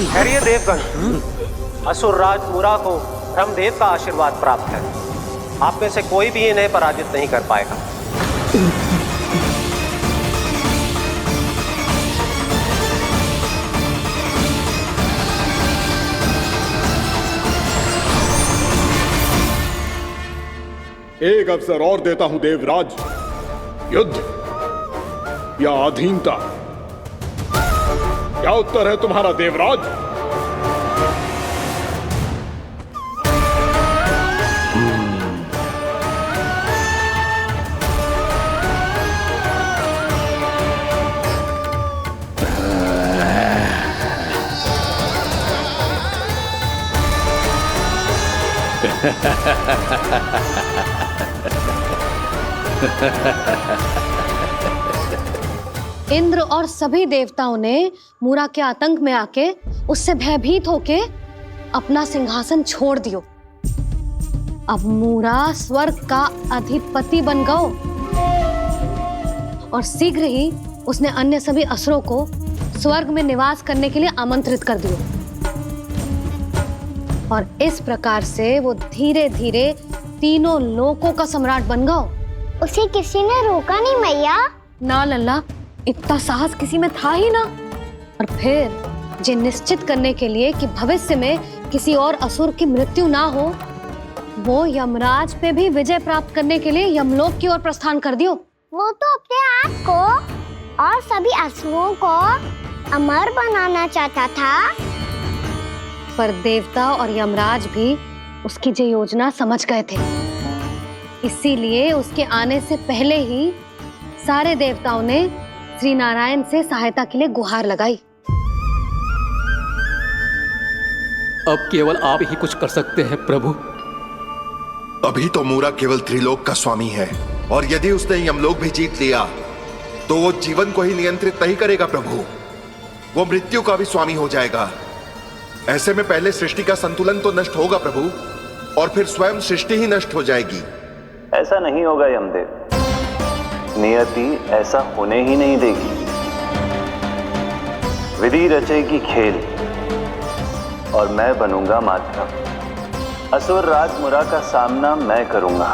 खैरिए देवगण, असुरराज मूरा को ब्रह्मदेव का आशीर्वाद प्राप्त है। आप में से कोई भी इन्हें पराजित नहीं कर पाएगा। एक अवसर और देता हूं देवराज, युद्ध या अधीनता, क्या उत्तर है तुम्हारा देवराज? इंद्र और सभी देवताओं ने मूरा के आतंक में आके उससे भयभीत होके अपना सिंहासन छोड़ दियो। अब मूरा स्वर्ग का अधिपति बन गयो और शीघ्र ही उसने अन्य सभी असुरों को स्वर्ग में निवास करने के लिए आमंत्रित कर दियो। और इस प्रकार से वो धीरे धीरे तीनों लोकों का सम्राट बन गयो। उसे किसी ने रोका नहीं मैया? ना लल्ला, इतना साहस किसी में था ही ना। और फिर जे निश्चित करने के लिए कि भविष्य में किसी और असुर की मृत्यु ना हो, वो यमराज पे भी विजय प्राप्त करने के लिए यमलोक की ओर प्रस्थान कर दियो। वो तो अपने आप को और सभी असुरों को अमर बनाना चाहता था। पर देवता और यमराज भी उसकी ये योजना समझ गए थे। इसीलिए उसके आने से पहले ही सारे देवताओं ने श्री नारायण से सहायता के लिए गुहार लगाई। अब केवल आप ही कुछ कर सकते हैं प्रभु। अभी तो मूरा केवल त्रिलोक का स्वामी है, और यदि उसने यमलोक भी जीत लिया तो वो जीवन को ही नियंत्रित नहीं करेगा प्रभु, वो मृत्यु का भी स्वामी हो जाएगा। ऐसे में पहले सृष्टि का संतुलन तो नष्ट होगा प्रभु, और फिर स्वयं सृष्टि ही नष्ट हो जाएगी। ऐसा नहीं होगा यमदेव, नियति ऐसा होने ही नहीं देगी। विधि रचेगी खेल और मैं बनूंगा माध्यम। असुर राज मूरा का सामना मैं करूंगा।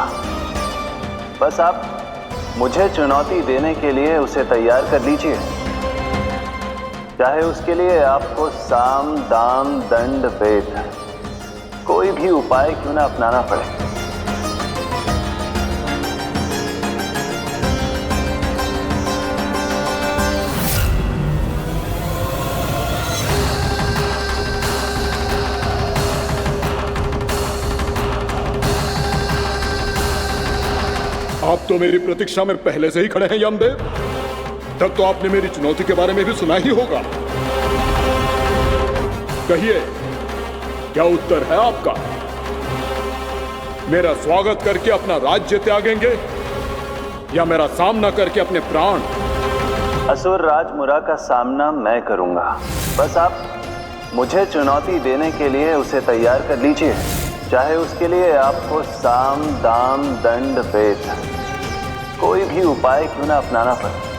बस आप मुझे चुनौती देने के लिए उसे तैयार कर लीजिए, चाहे उसके लिए आपको साम दाम दंड भेद कोई भी उपाय क्यों ना अपनाना पड़े। आप तो मेरी प्रतीक्षा में पहले से ही खड़े हैं यमदेव। तब तो आपने मेरी चुनौती के बारे में भी सुना ही होगा। कहिए, क्या उत्तर है आपका? मेरा स्वागत करके अपना राज्य त्यागेंगे या मेरा सामना करके अपने प्राण? असुर राज मूरा का सामना मैं करूंगा। बस आप मुझे चुनौती देने के लिए उसे तैयार कर लीजिए, चाहे उसके लिए आपको साम दाम दंड भेद कोई भी उपाय क्यों ना अपनाना पड़े।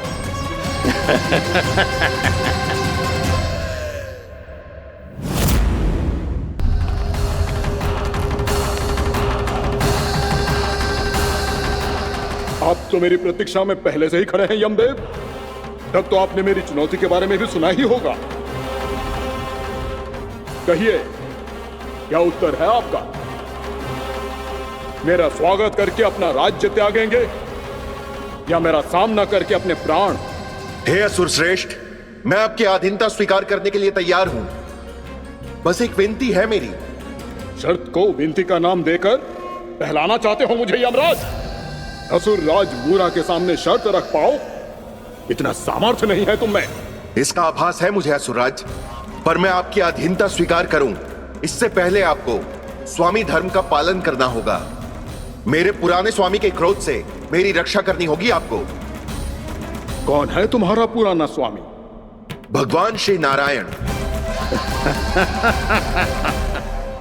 आप तो मेरी प्रतीक्षा में पहले से ही खड़े हैं यमदेव। तब तो आपने मेरी चुनौती के बारे में भी सुना ही होगा। कहिए, क्या उत्तर है आपका? मेरा स्वागत करके अपना राज्य त्यागेंगे या मेरा सामना करके अपने प्राण? हे असुर श्रेष्ठ, मैं आपकी अधीनता स्वीकार करने के लिए तैयार हूं। बस एक विनती है मेरी। शर्त को विनती का नाम देकर पहलाना चाहते हो मुझे यमराज? असुर राज मूरा के सामने शर्त रख पाओ, इतना सामर्थ्य नहीं है तुम में। इसका आभास है मुझे असुरराज, पर मैं आपकी अधीनता स्वीकार करूं इससे पहले आपको स्वामी धर्म का पालन करना होगा। मेरे पुराने स्वामी के क्रोध से मेरी रक्षा करनी होगी आपको। कौन है तुम्हारा पुराना स्वामी? भगवान श्री नारायण।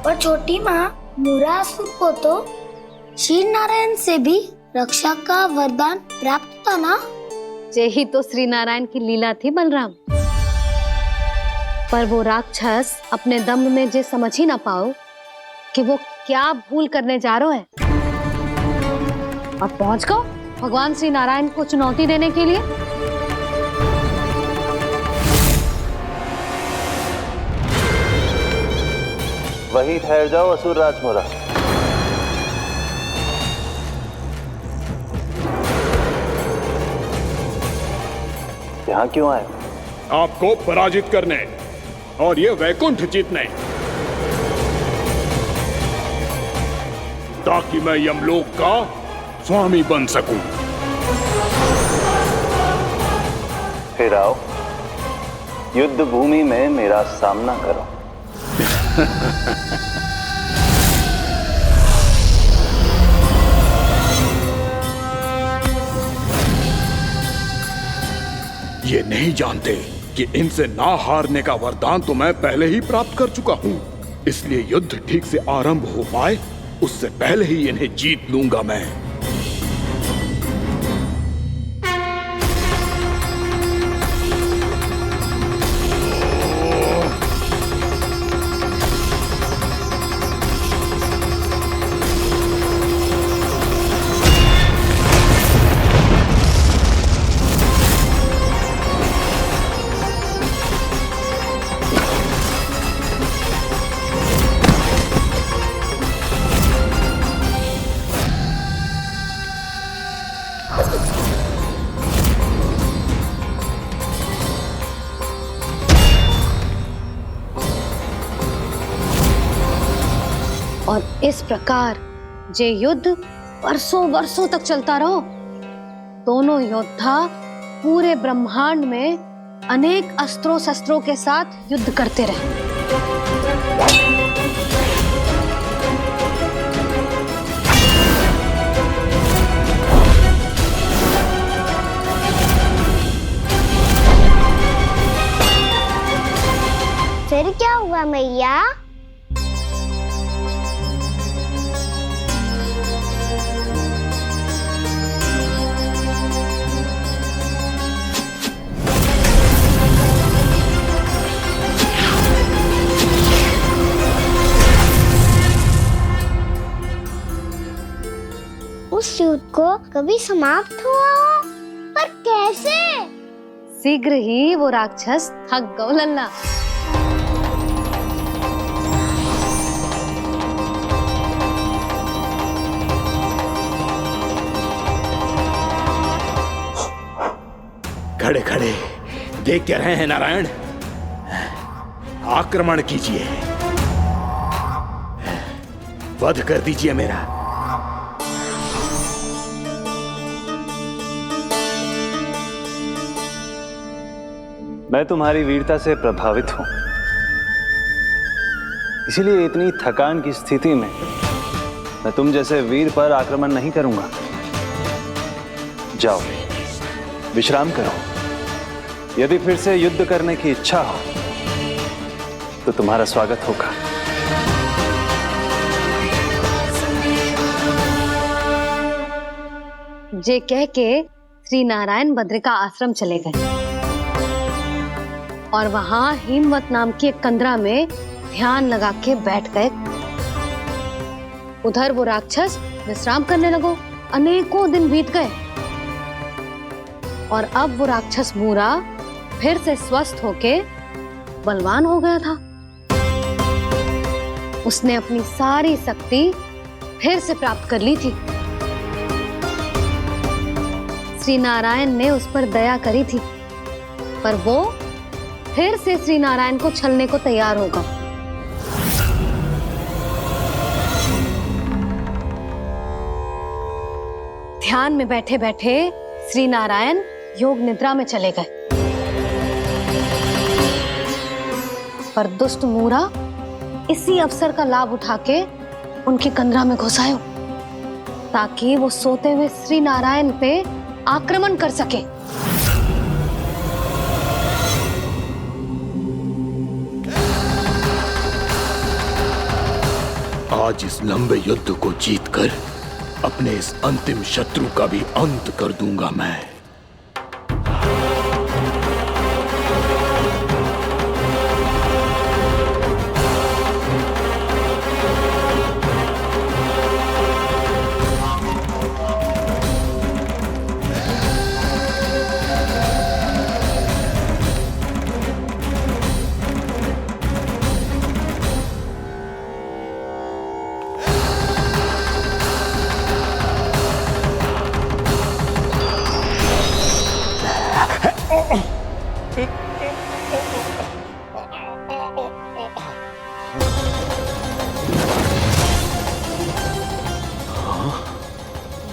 और छोटी माँ मूरासुर को तो श्री नारायण से भी रक्षा का वरदान प्राप्त था ना। यही तो श्री नारायण की लीला थी बलराम। पर वो राक्षस अपने दम में जे समझ ही ना पाओ कि वो क्या भूल करने जा रहा है, और पहुंच गो भगवान श्री नारायण को चुनौती देने के लिए। वहीं ठहर जाओ असुर राज मुरा। यहाँ क्यों आए? आपको पराजित करने और ये वैकुंठ जीतने, ताकि मैं यमलोक का स्वामी बन सकूं। फिर आओ, युद्ध भूमि में मेरा सामना करो। ये नहीं जानते कि इनसे ना हारने का वरदान तो मैं पहले ही प्राप्त कर चुका हूं, इसलिए युद्ध ठीक से आरंभ हो पाए उससे पहले ही इन्हें जीत लूंगा मैं। और इस प्रकार जे युद्ध वर्षों वर्षों तक चलता रहो। दोनों योद्धा पूरे ब्रह्मांड में अनेक अस्त्रों शस्त्रों के साथ युद्ध करते रहे। फिर क्या हुआ मैया? उस युद्ध को कभी समाप्त हुआ हो, पर कैसे? शीघ्र ही वो राक्षस थक गौ लल्ला। खड़े खड़े देख क्या रहे हैं नारायण? आक्रमण कीजिए, वध कर दीजिए मेरा। मैं तुम्हारी वीरता से प्रभावित हूं, इसीलिए इतनी थकान की स्थिति में मैं तुम जैसे वीर पर आक्रमण नहीं करूंगा। जाओ विश्राम करो। यदि फिर से युद्ध करने की इच्छा हो तो तुम्हारा स्वागत होगा। जे कह के श्री नारायण बद्रिका आश्रम चले गए और वहां हिमवत नाम की एक कंदरा में ध्यान लगा के बैठ गए। उधर वो राक्षस विश्राम करने लगो। अनेकों दिन बीत गए और अब वो राक्षस मूरा फिर से स्वस्थ होके बलवान हो गया था। उसने अपनी सारी शक्ति फिर से प्राप्त कर ली थी। श्री नारायण ने उस पर दया करी थी, पर वो फिर से श्री नारायण को छलने को तैयार होगा। ध्यान में बैठे बैठे श्री नारायण योग निद्रा में चले गए, पर दुष्ट मूरा इसी अवसर का लाभ उठा के उनकी कंदरा में घुस आयो, ताकि वो सोते हुए श्री नारायण पे आक्रमण कर सके। आज इस लंबे युद्ध को जीतकर अपने इस अंतिम शत्रु का भी अंत कर दूंगा मैं।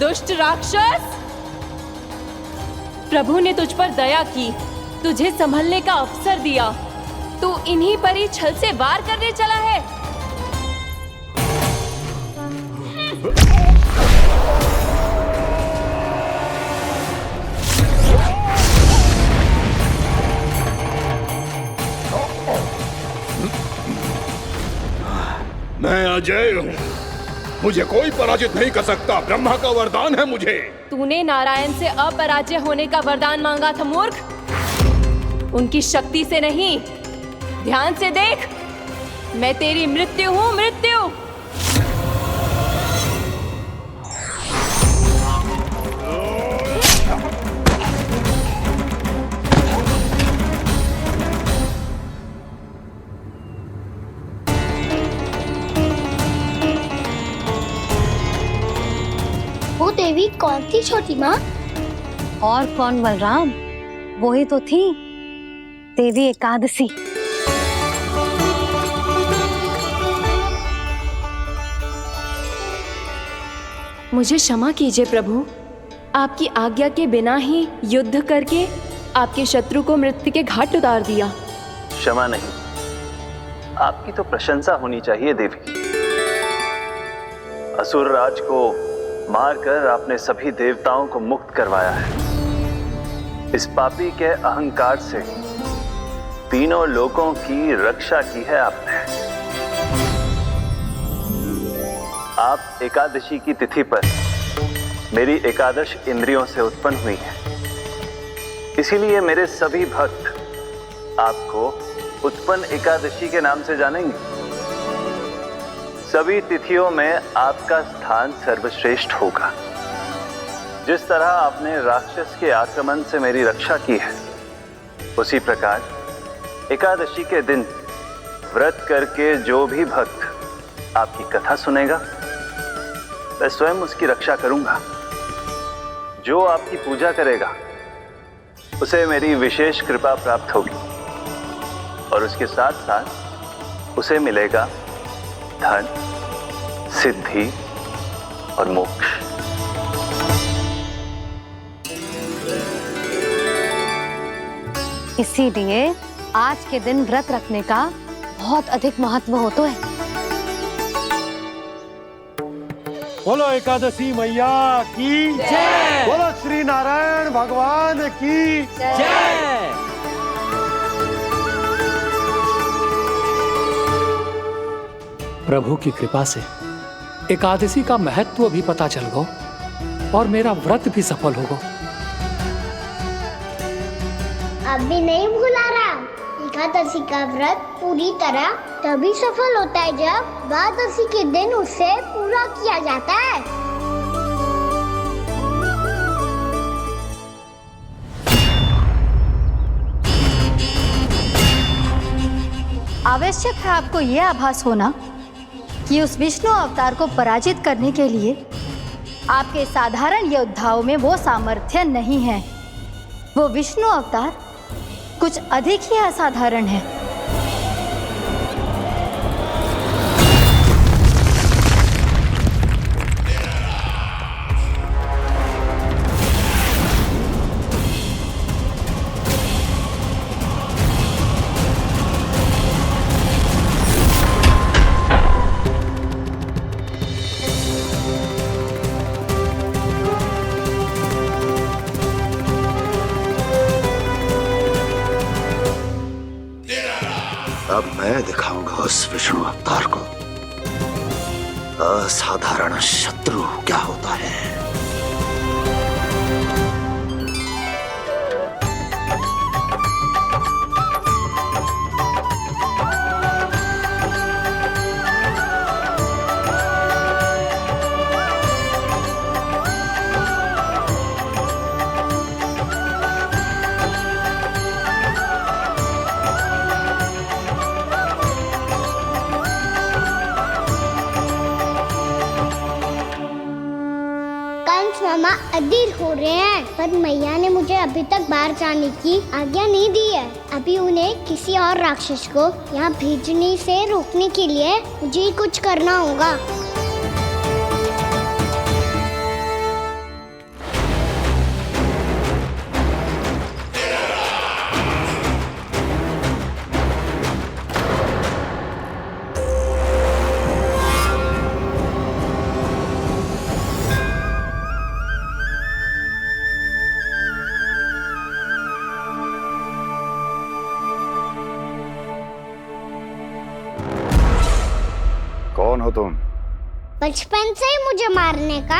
दुष्ट राक्षस, प्रभु ने तुझ पर दया की, तुझे संभलने का अवसर दिया। तू इन्हीं पर ही छल से वार करने चला है। मैं अजय हूँ, मुझे कोई पराजित नहीं कर सकता। ब्रह्मा का वरदान है मुझे। तूने नारायण से अपराजय होने का वरदान मांगा था मूर्ख। उनकी शक्ति से नहीं, ध्यान से देख, मैं तेरी मृत्यु हूँ, मृत्यु। वो देवी कौन थी छोटी माँ? और कौन बलराम, वो ही तो थी देवी एकादशी। मुझे क्षमा कीजिए प्रभु, आपकी आज्ञा के बिना ही युद्ध करके आपके शत्रु को मृत्यु के घाट उतार दिया। क्षमा नहीं, आपकी तो प्रशंसा होनी चाहिए देवी। असुर राज को मारकर आपने सभी देवताओं को मुक्त करवाया है। इस पापी के अहंकार से तीनों लोकों की रक्षा की है आपने। आप एकादशी की तिथि पर मेरी एकादश इंद्रियों से उत्पन्न हुई हैं। इसीलिए मेरे सभी भक्त आपको उत्पन्न एकादशी के नाम से जानेंगे। सभी तिथियों में आपका स्थान सर्वश्रेष्ठ होगा। जिस तरह आपने राक्षस के आक्रमण से मेरी रक्षा की है, उसी प्रकार एकादशी के दिन व्रत करके जो भी भक्त आपकी कथा सुनेगा, मैं स्वयं उसकी रक्षा करूंगा। जो आपकी पूजा करेगा, उसे मेरी विशेष कृपा प्राप्त होगी और उसके साथ साथ उसे मिलेगा धन, सिद्धि और मोक्ष। इसीलिए आज के दिन व्रत रखने का बहुत अधिक महत्व होता है। बोलो एकादशी मैया की जय। बोलो श्री नारायण भगवान की जय। प्रभु की कृपा से एकादशी का महत्व भी पता चल गो और मेरा व्रत भी सफल होगा। अभी नहीं भूला राम, एकादशी का व्रत पूरी तरह तभी सफल होता है जब द्वादशी के दिन उसे पूरा किया जाता है। आवश्यक है आपको यह आभास होना कि उस विष्णु अवतार को पराजित करने के लिए आपके साधारण योद्धाओं में वो सामर्थ्य नहीं है। वो विष्णु अवतार कुछ अधिक ही असाधारण है। अब मैं दिखाऊंगा उस विष्णु अवतार को असाधारण शत्रु क्या होता है। मामा अधीर हो रहे हैं, पर मैया ने मुझे अभी तक बाहर जाने की आज्ञा नहीं दी है। अभी उन्हें किसी और राक्षस को यहाँ भेजने से रोकने के लिए मुझे ही कुछ करना होगा। कौन हो तुम? बचपन से ही मुझे मारने का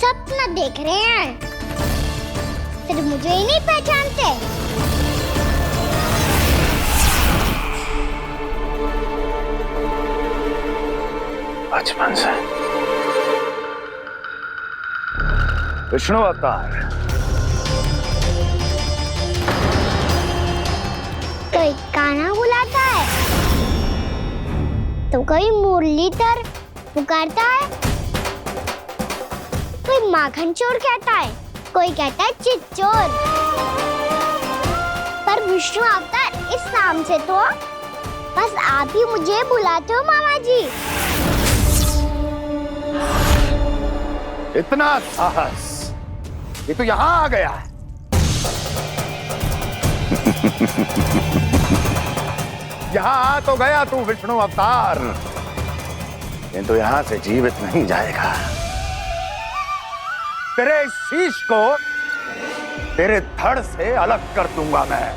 सपना देख रहे हैं, फिर मुझे ही नहीं पहचानते। बचपन से विष्णु अवतार। कोई गाना बुलाता है तो कोई मुरलीधर पुकारता है, कोई माखन चोर कहता है, कोई कहता है चिच्चोर। पर विष्णु अवतार इस नाम से तो बस आप ही मुझे बुलाते हो मामा जी। इतना साहस, ये तो यहाँ आ गया है। यहाँ आ तो गया तू विष्णु अवतार, किंतु यहाँ से जीवित नहीं जाएगा। तेरे शीश को तेरे धड़ से अलग कर दूंगा मैं।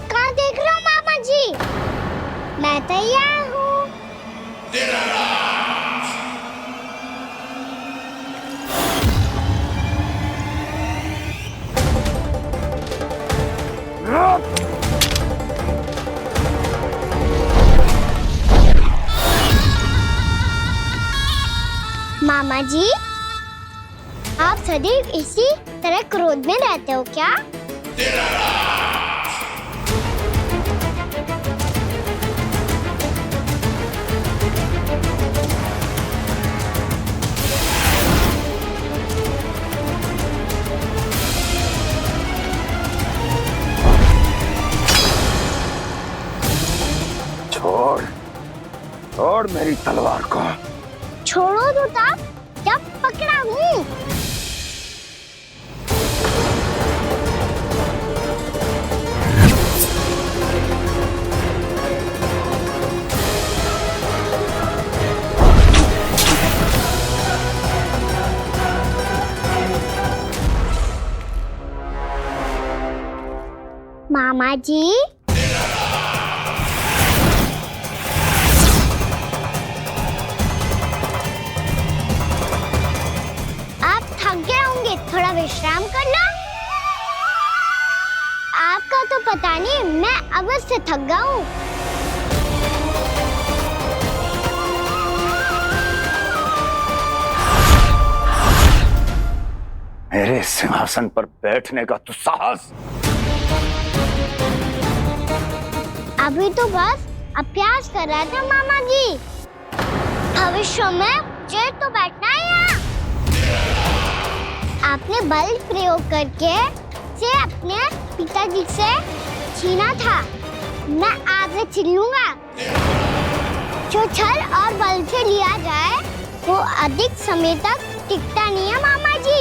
कहाँ देख रहे हो मामा जी? मैं तैयार हूँ। मामा जी, आप सदैव इसी तरह क्रोध में रहते हो क्या? छोड़ मेरी तलवार को। छोड़ो तो तब जब पकड़ा हूँ। मामा जी, थोड़ा विश्राम कर लो। आपका तो पता नहीं, मैं अवश्य थक गया हूँ। मेरे सिंहासन पर बैठने का तू साहस? अभी तो बस अभ्यास कर रहा था मामा जी। भविष्य में मुझे तो बैठना है यहाँ। आपने बल प्रयोग करके से अपने पिताजी से छीना था, मैं आज से छीन लूंगा। जो छल और बल से लिया जाए वो अधिक समय तक टिकता नहीं है मामा जी।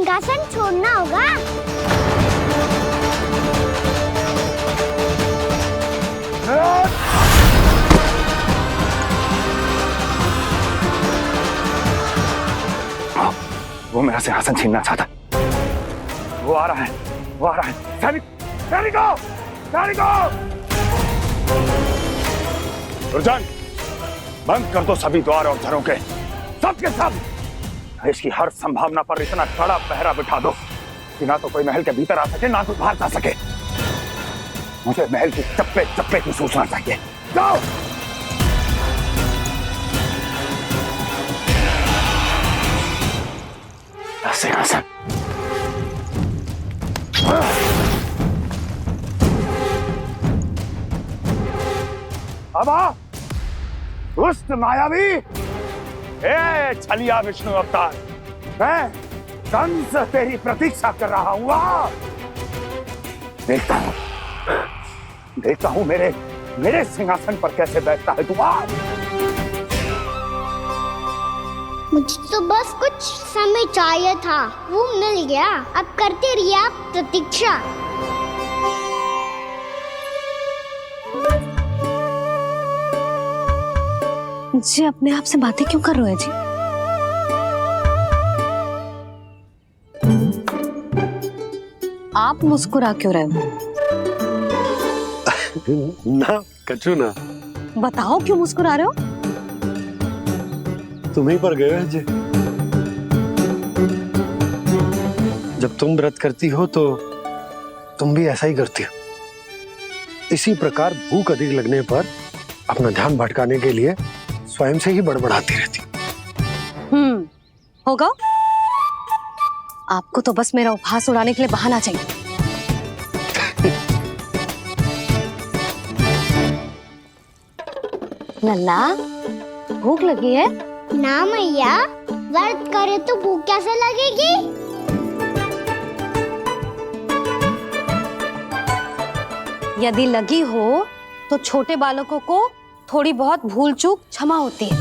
सिंहासन छोड़ना होगा। वो मेरा सिंहासन छीनना चाहता। वो आ रहा है, वो आ रहा है। सैनिकों, दुर्जन, बंद कर दो सभी द्वार और घरों के, सब के सब। इसकी हर संभावना पर इतना कड़ा पहरा बिठा दो कि ना तो कोई महल के भीतर आ सके, ना कोई बाहर जा सके। मुझे महल की चप्पे चप्पे की सूचना चाहिए। जाओ। सिंहासन। अब आ, दुष्ट मायावी, ए छलिया विष्णु अवतार, मैं कंस तेरी प्रतीक्षा कर रहा हूं। देखता हूं मेरे सिंहासन पर कैसे बैठता है तू। मुझे तो बस कुछ समय चाहिए था, वो मिल गया। अब करते रहिए आप प्रतीक्षा। जी अपने आप से बातें क्यों कर रहे हैं जी? आप मुस्कुरा क्यों रहे हो? ना कचू ना। बताओ क्यों मुस्कुरा रहे हो? तुम ही पर गए हैं जी। जब तुम व्रत करती हो तो तुम भी ऐसा ही करती हो। इसी प्रकार भूख अधिक लगने पर अपना ध्यान भटकाने के लिए स्वयं से ही बड़बड़ाती रहती। होगा। आपको तो बस मेरा उपहास उड़ाने के लिए बहाना चाहिए। नन्ना, भूख लगी है? ना मैया, व्रत करे तो भूख कैसे लगेगी? यदि लगी हो तो छोटे बालकों को थोड़ी बहुत भूल चूक क्षमा होती है।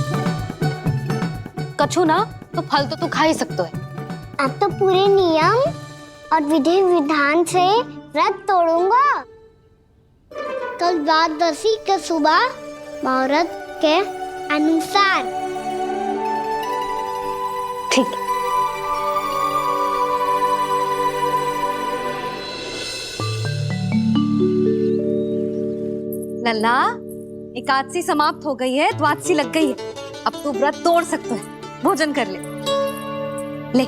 कछु ना तो फल तो तू खा ही सकते है। अब तो पूरे नियम और विधि विधान से व्रत तोड़ूंगा। कल द्वादशी के सुबह मुहूर्त के अनुसार। ठीक। लल्ला, एकादशी समाप्त हो गई है, द्वादशी लग गई है। अब तू व्रत तोड़ सकते है। भोजन कर ले। ले।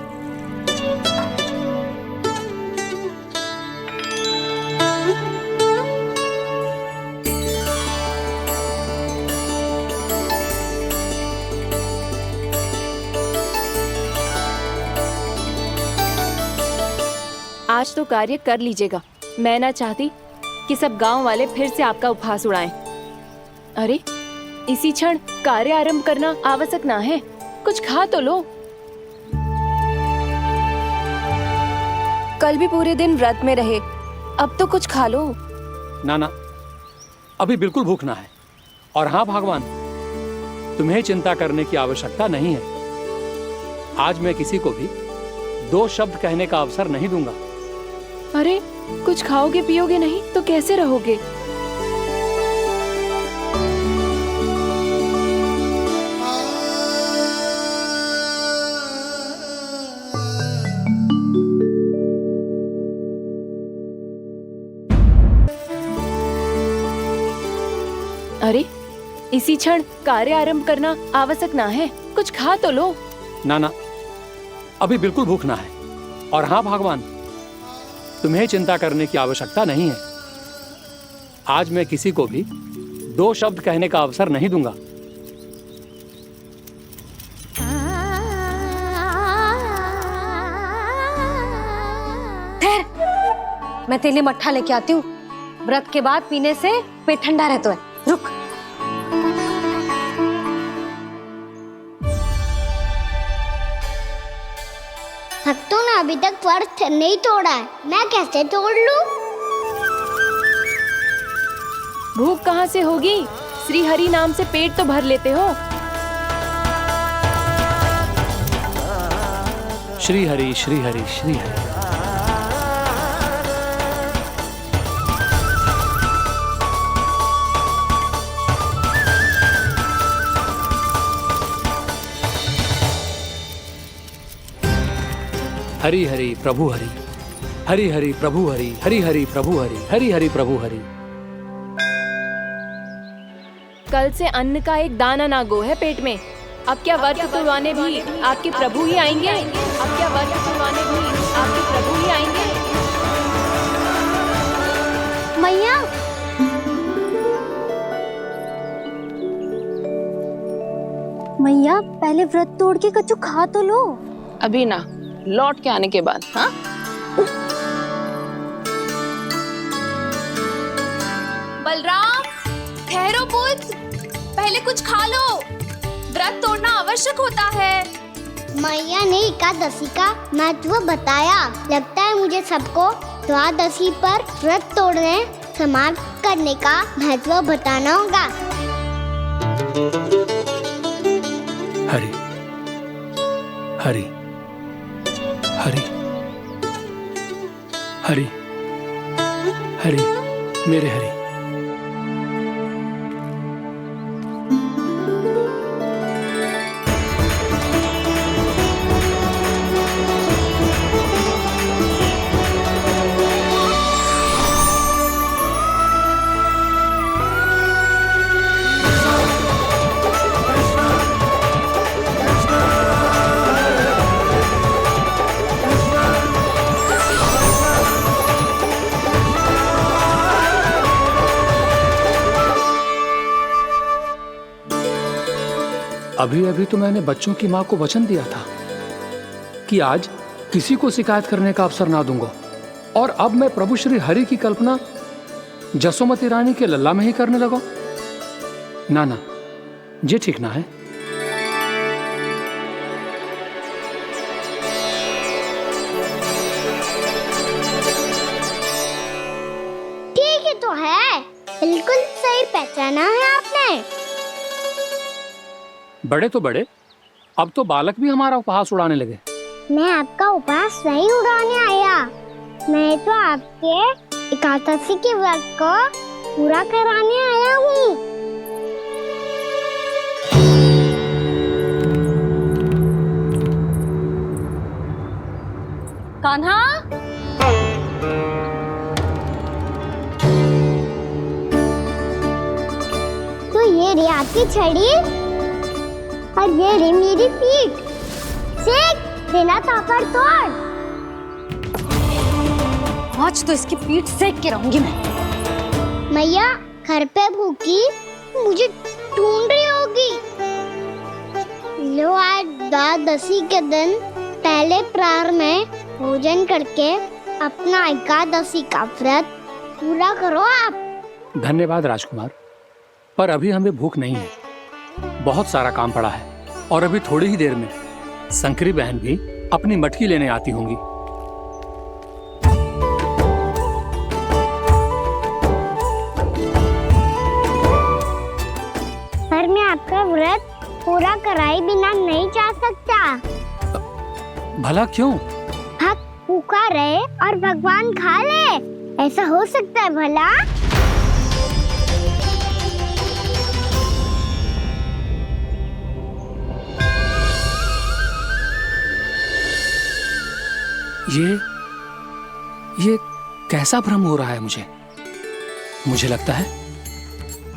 आज तो कार्य कर लीजिएगा। मैं ना चाहती कि सब गांव वाले फिर से आपका उपहास उड़ाएं। अरे, इसी क्षण कार्य आरंभ करना आवश्यक ना है। कुछ खा तो लो। कल भी पूरे दिन व्रत में रहे, अब तो कुछ खा लो। ना, अभी बिल्कुल भूख ना है। और हाँ भगवान, तुम्हें चिंता करने की आवश्यकता नहीं है। आज मैं किसी को भी 2 शब्द कहने का अवसर नहीं दूंगा। अरे, कुछ खाओगे पियोगे नहीं तो कैसे रहोगे? अरे, इसी क्षण कार्य आरंभ करना आवश्यक ना है। कुछ खा तो लो। ना, अभी बिल्कुल भूख ना है। और हाँ भगवान, तुम्हें चिंता करने की आवश्यकता नहीं है। आज मैं किसी को भी 2 शब्द कहने का अवसर नहीं दूंगा। ठहर, मैं तेरे लिए मट्ठा लेके आती हूँ। व्रत के बाद पीने से पेट ठंडा रहता है। रुक। भक्तों ने अभी तक व्रत नहीं तोड़ा है, मैं कैसे तोड़ लूं? भूख कहाँ से होगी? श्री हरि नाम से पेट तो भर लेते हो। श्री हरि श्री हरि श्री हरि। हरि हरि प्रभु हरि, हरि हरि प्रभु हरि, हरि हरि प्रभु हरि, हरि हरि प्रभु हरि। कल से अन्न का एक दाना ना गो है पेट में। अब क्या व्रत तुड़वाने भी आपके प्रभु ही आएंगे? अब क्या व्रत तुड़वाने भी आपके प्रभु ही आएंगे? मैया, मैया पहले व्रत तोड़ के कच्चू खा तो लो। अभी ना, लौट के आने के बाद। हाँ, बलराम, ठहरो पुत्र, पहले कुछ खा लो। व्रत तोड़ना आवश्यक होता है। मैया ने एकादशी का महत्व बताया। लगता है मुझे सबको द्वादशी पर व्रत तोड़ने समाप्त करने का महत्व बताना होगा। हरि हरि हरि हरि हरि, मेरे हरि। अभी अभी तो मैंने बच्चों की मां को वचन दिया था कि आज किसी को शिकायत करने का अवसर ना दूंगा, और अब मैं प्रभु श्री हरि की कल्पना जसोमती रानी के लल्ला में ही करने लगा। ना ना, ये ठीक ना है। ठीक ही तो है, बिल्कुल सही पहचाना है आपने। बड़े तो बड़े, अब तो बालक भी हमारा उपहास उड़ाने लगे। मैं आपका उपहास नहीं उड़ाने आया, मैं तो आपके एकादशी के व्रत को पूरा कराने आया हूँ। कान्हा, तो ये रे आपकी छड़ी और ये रे मेरी पीठ। सेक बिना तापर तोड़। आज तो इसकी पीठ सेक के रहूंगी मैं। मैया घर पे भूखी मुझे ढूंढ रही होगी। लो, आज द्वादशी के दिन पहले प्रहर में भोजन करके अपना एकादशी का व्रत पूरा करो आप। धन्यवाद राजकुमार, पर अभी हमें भूख नहीं है। बहुत सारा काम पड़ा है, और अभी थोड़ी ही देर में शंकरी बहन भी अपनी मटकी लेने आती होंगी। पर मैं आपका व्रत पूरा कराए बिना नहीं जा सकता। भला क्यों? भक्त भूखा रहे और भगवान खा ले, ऐसा हो सकता है भला? ये कैसा भ्रम हो रहा है मुझे? मुझे लगता है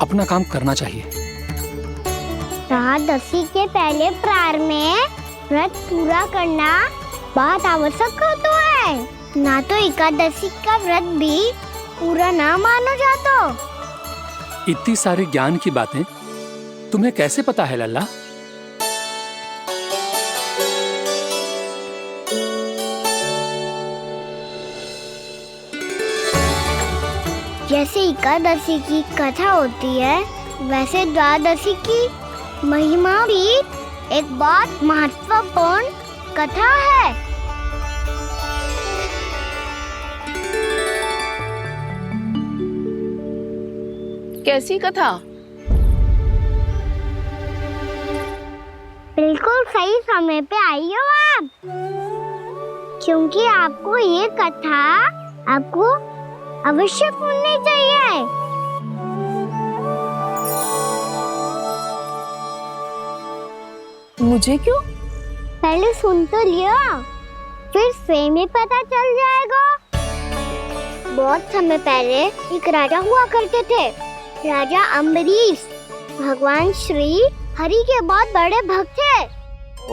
अपना काम करना चाहिए। द्वादशी के पहले प्रहर में व्रत पूरा करना बहुत आवश्यक होता है, ना तो एकादशी का व्रत भी पूरा ना मानो जाता। इतनी सारी ज्ञान की बातें तुम्हें कैसे पता है लल्ला? जैसे एकादशी की कथा होती है, वैसे द्वादशी की महिमा भी एक बहुत महत्वपूर्ण कथा है। कैसी कथा? बिल्कुल सही समय पे आई हो आप। क्योंकि आपको ये कथा आपको अवश्य सुननी चाहिए। मुझे क्यों? पहले सुन तो लियो, फिर स्वयं ही पता चल जाएगा। बहुत समय पहले एक राजा हुआ करते थे, राजा अम्बरीश। भगवान श्री हरि के बहुत बड़े भक्त थे।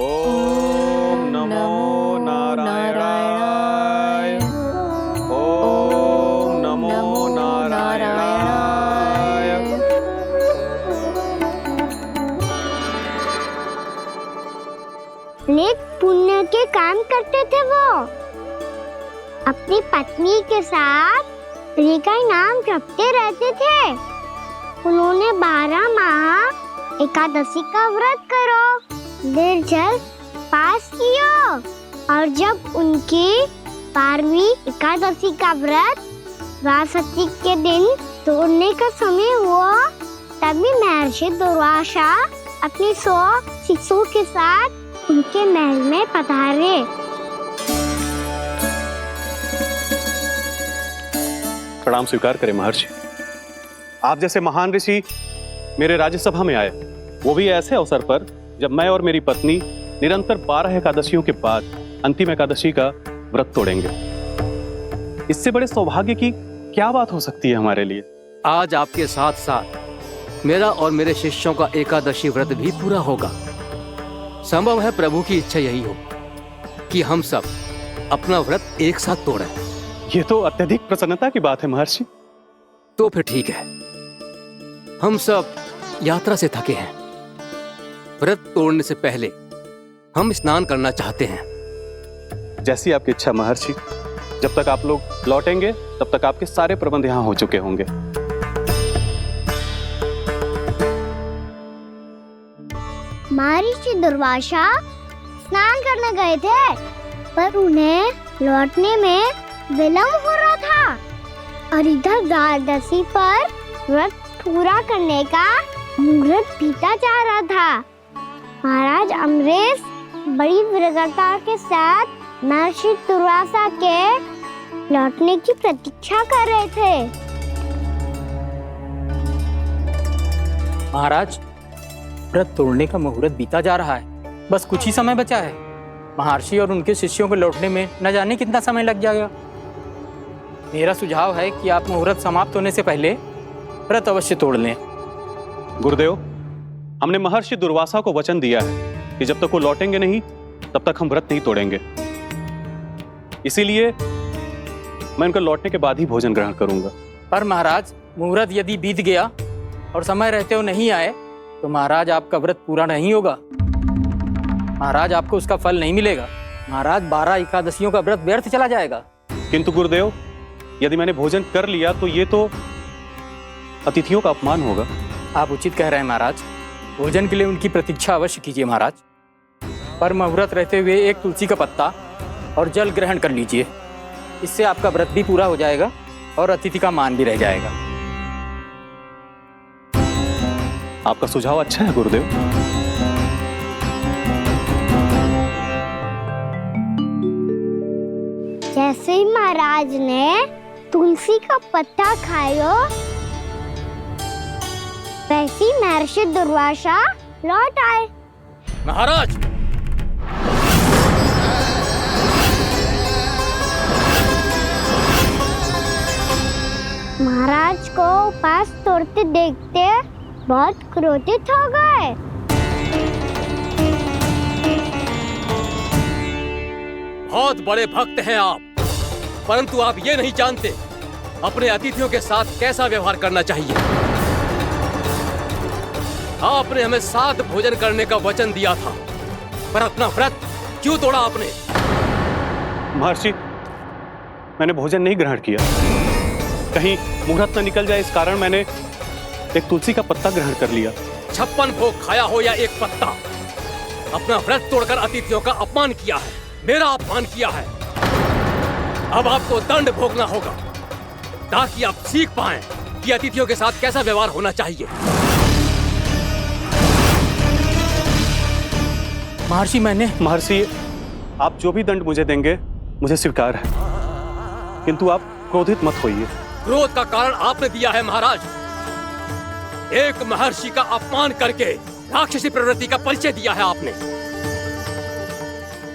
ओम नमो नारायणाय। ओम नमो नारायणाय। नेक पुण्य के काम करते थे वो। अपनी पत्नी के साथ हरि का नाम जपते रहते थे। उन्होंने 12 माह एकादशी का व्रत करो निर्जल पास किया, और जब उनकी 12वीं एकादशी का व्रत द्वादशी के दिन तोड़ने का समय हुआ, तभी महर्षि दुर्वासा अपने 100 शिष्यों के साथ उनके महल में पधारे। प्रणाम स्वीकार करें महर्षि। आप जैसे महान ऋषि मेरे राज्यसभा में आए, वो भी ऐसे अवसर पर जब मैं और मेरी पत्नी निरंतर 12 एकादशियों के बाद अंतिम एकादशी का व्रत तोड़ेंगे। इससे बड़े सौभाग्य की क्या बात हो सकती है हमारे लिए। आज आपके साथ साथ मेरा और मेरे शिष्यों का एकादशी व्रत भी पूरा होगा। संभव है प्रभु की इच्छा यही हो कि हम सब अपना व्रत एक साथ तोड़ें। ये तो अत्यधिक प्रसन्नता की बात है महर्षि। तो फिर ठीक है, हम सब यात्रा से थके हैं। व्रत तोड़ने से पहले हम स्नान करना चाहते हैं। जैसी आपकी इच्छा महर्षि। जब तक आप लोग लौटेंगे तब तक आपके सारे प्रबंध यहाँ हो चुके होंगे। महर्षि दुर्वासा स्नान करने गए थे, पर उन्हें लौटने में विलंब हो रहा था, और इधर द्वादशी पर व्रत पूरा करने का मुहूर्त बीता जा रहा था। महाराज अम्बरीश बड़ी विरगता के साथ महर्षि दुर्वासा के लौटने की प्रतीक्षा कर रहे थे। महाराज, व्रत तोड़ने का मुहूर्त बीता जा रहा है। बस कुछ ही समय बचा है। महर्षि और उनके शिष्यों को लौटने में न जाने कितना समय लग जाएगा। मेरा सुझाव है कि आप मुहूर्त समाप्त होने से पहले व्रत अवश्य तोड़ लें। गुरुदेव, हमने महर्षि दुर्वासा को वचन दिया है कि जब तक वो लौटेंगे नहीं तब तक हम व्रत नहीं तोड़ेंगे। इसीलिए मैं उनके लौटने के बाद ही भोजन ग्रहण करूंगा। पर महाराज, मुहूर्त यदि बीत गया और समय रहते हो नहीं आए तो महाराज आपका व्रत पूरा नहीं होगा। महाराज, आपको उसका फल नहीं मिलेगा। महाराज, 12 एकादशियों का व्रत व्यर्थ चला जाएगा। किंतु गुरुदेव, यदि मैंने भोजन कर लिया तो ये तो अतिथियों का अपमान होगा। आप उचित कह रहे हैं महाराज। भोजन के लिए उनकी प्रतीक्षा अवश्य कीजिए महाराज। पर मुहूर्त रहते हुए एक तुलसी का पत्ता और जल ग्रहण कर लीजिए। इससे आपका व्रत भी पूरा हो जाएगा और अतिथि का मान भी रह जाएगा। आपका सुझाव अच्छा है गुरुदेव। जैसे ही महाराज ने तुलसी का पत्ता खाया, वैसे ही महर्षि दुर्वासा लौट आए। महाराज, महाराज को उपास तोड़ते देखते बहुत क्रोधित हो गए। बहुत बड़े भक्त हैं आप, परंतु आप ये नहीं जानते अपने अतिथियों के साथ कैसा व्यवहार करना चाहिए। आपने हमें साथ भोजन करने का वचन दिया था, पर अपना व्रत क्यों तोड़ा आपने? महर्षि, मैंने भोजन नहीं ग्रहण किया। कहीं मुहूर्त न निकल जाए इस कारण मैंने एक तुलसी का पत्ता ग्रहण कर लिया। 56 भोग खाया हो या एक पत्ता, अपना व्रत तोड़कर अतिथियों का अपमान किया है, मेरा अपमान किया है। अब आपको दंड भोगना होगा ताकि आप सीख पाएं कि अतिथियों के साथ कैसा व्यवहार होना चाहिए। महर्षि, महर्षि, आप जो भी दंड मुझे देंगे मुझे स्वीकार है, किंतु आप क्रोधित मत होइए। क्रोध का कारण आपने दिया है महाराज। एक महर्षि का अपमान करके राक्षसी प्रवृत्ति का परिचय दिया है आपने,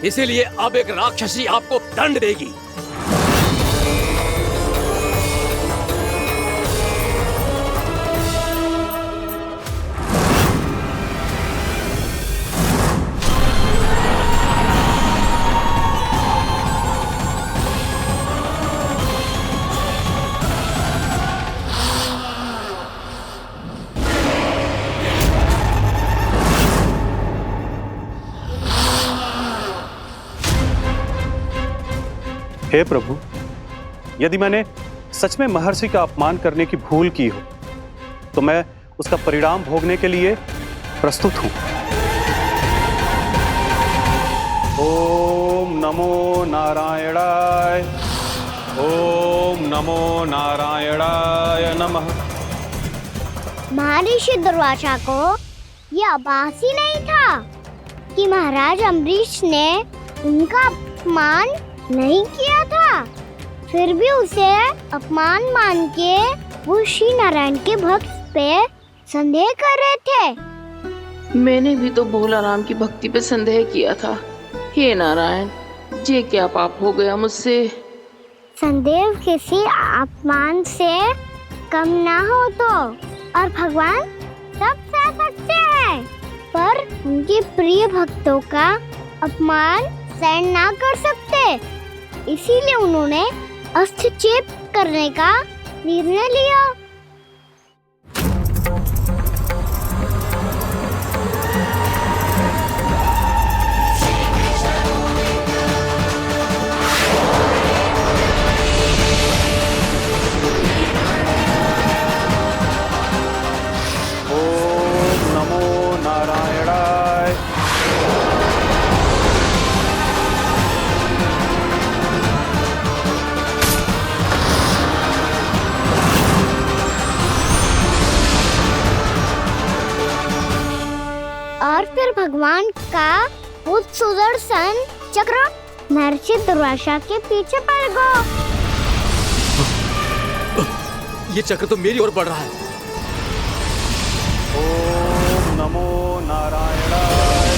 इसीलिए अब एक राक्षसी आपको दंड देगी। हे प्रभु, यदि मैंने सच में महर्षि का अपमान करने की भूल की हो तो मैं उसका परिणाम भोगने के लिए प्रस्तुत हूं। ओम नमो नारायणाय, ओम नमो नारायणाय नमः। महर्षि दुर्वासा को यह आभास ही नहीं था कि महाराज अम्बरीश ने उनका अपमान नहीं किया था, फिर भी उसे अपमान मान के वो श्री नारायण के भक्त पे संदेह कर रहे थे। मैंने भी तो भोला राम की भक्ति पे संदेह किया था। हे नारायण, ये क्या पाप हो गया मुझसे। संदेह किसी अपमान से कम ना हो तो, और भगवान सब सह सकते हैं, पर उनके प्रिय भक्तों का अपमान सहन ना कर सकते, इसीलिए उन्होंने हस्तक्षेप करने का निर्णय लिया। ओम नमो नारायणाय। और फिर भगवान का वो सुदर्शन चक्र महर्षि दुर्वासा के पीछे पड़ गया। ये चक्र तो मेरी ओर बढ़ रहा है। ओम नमो नारायणाय।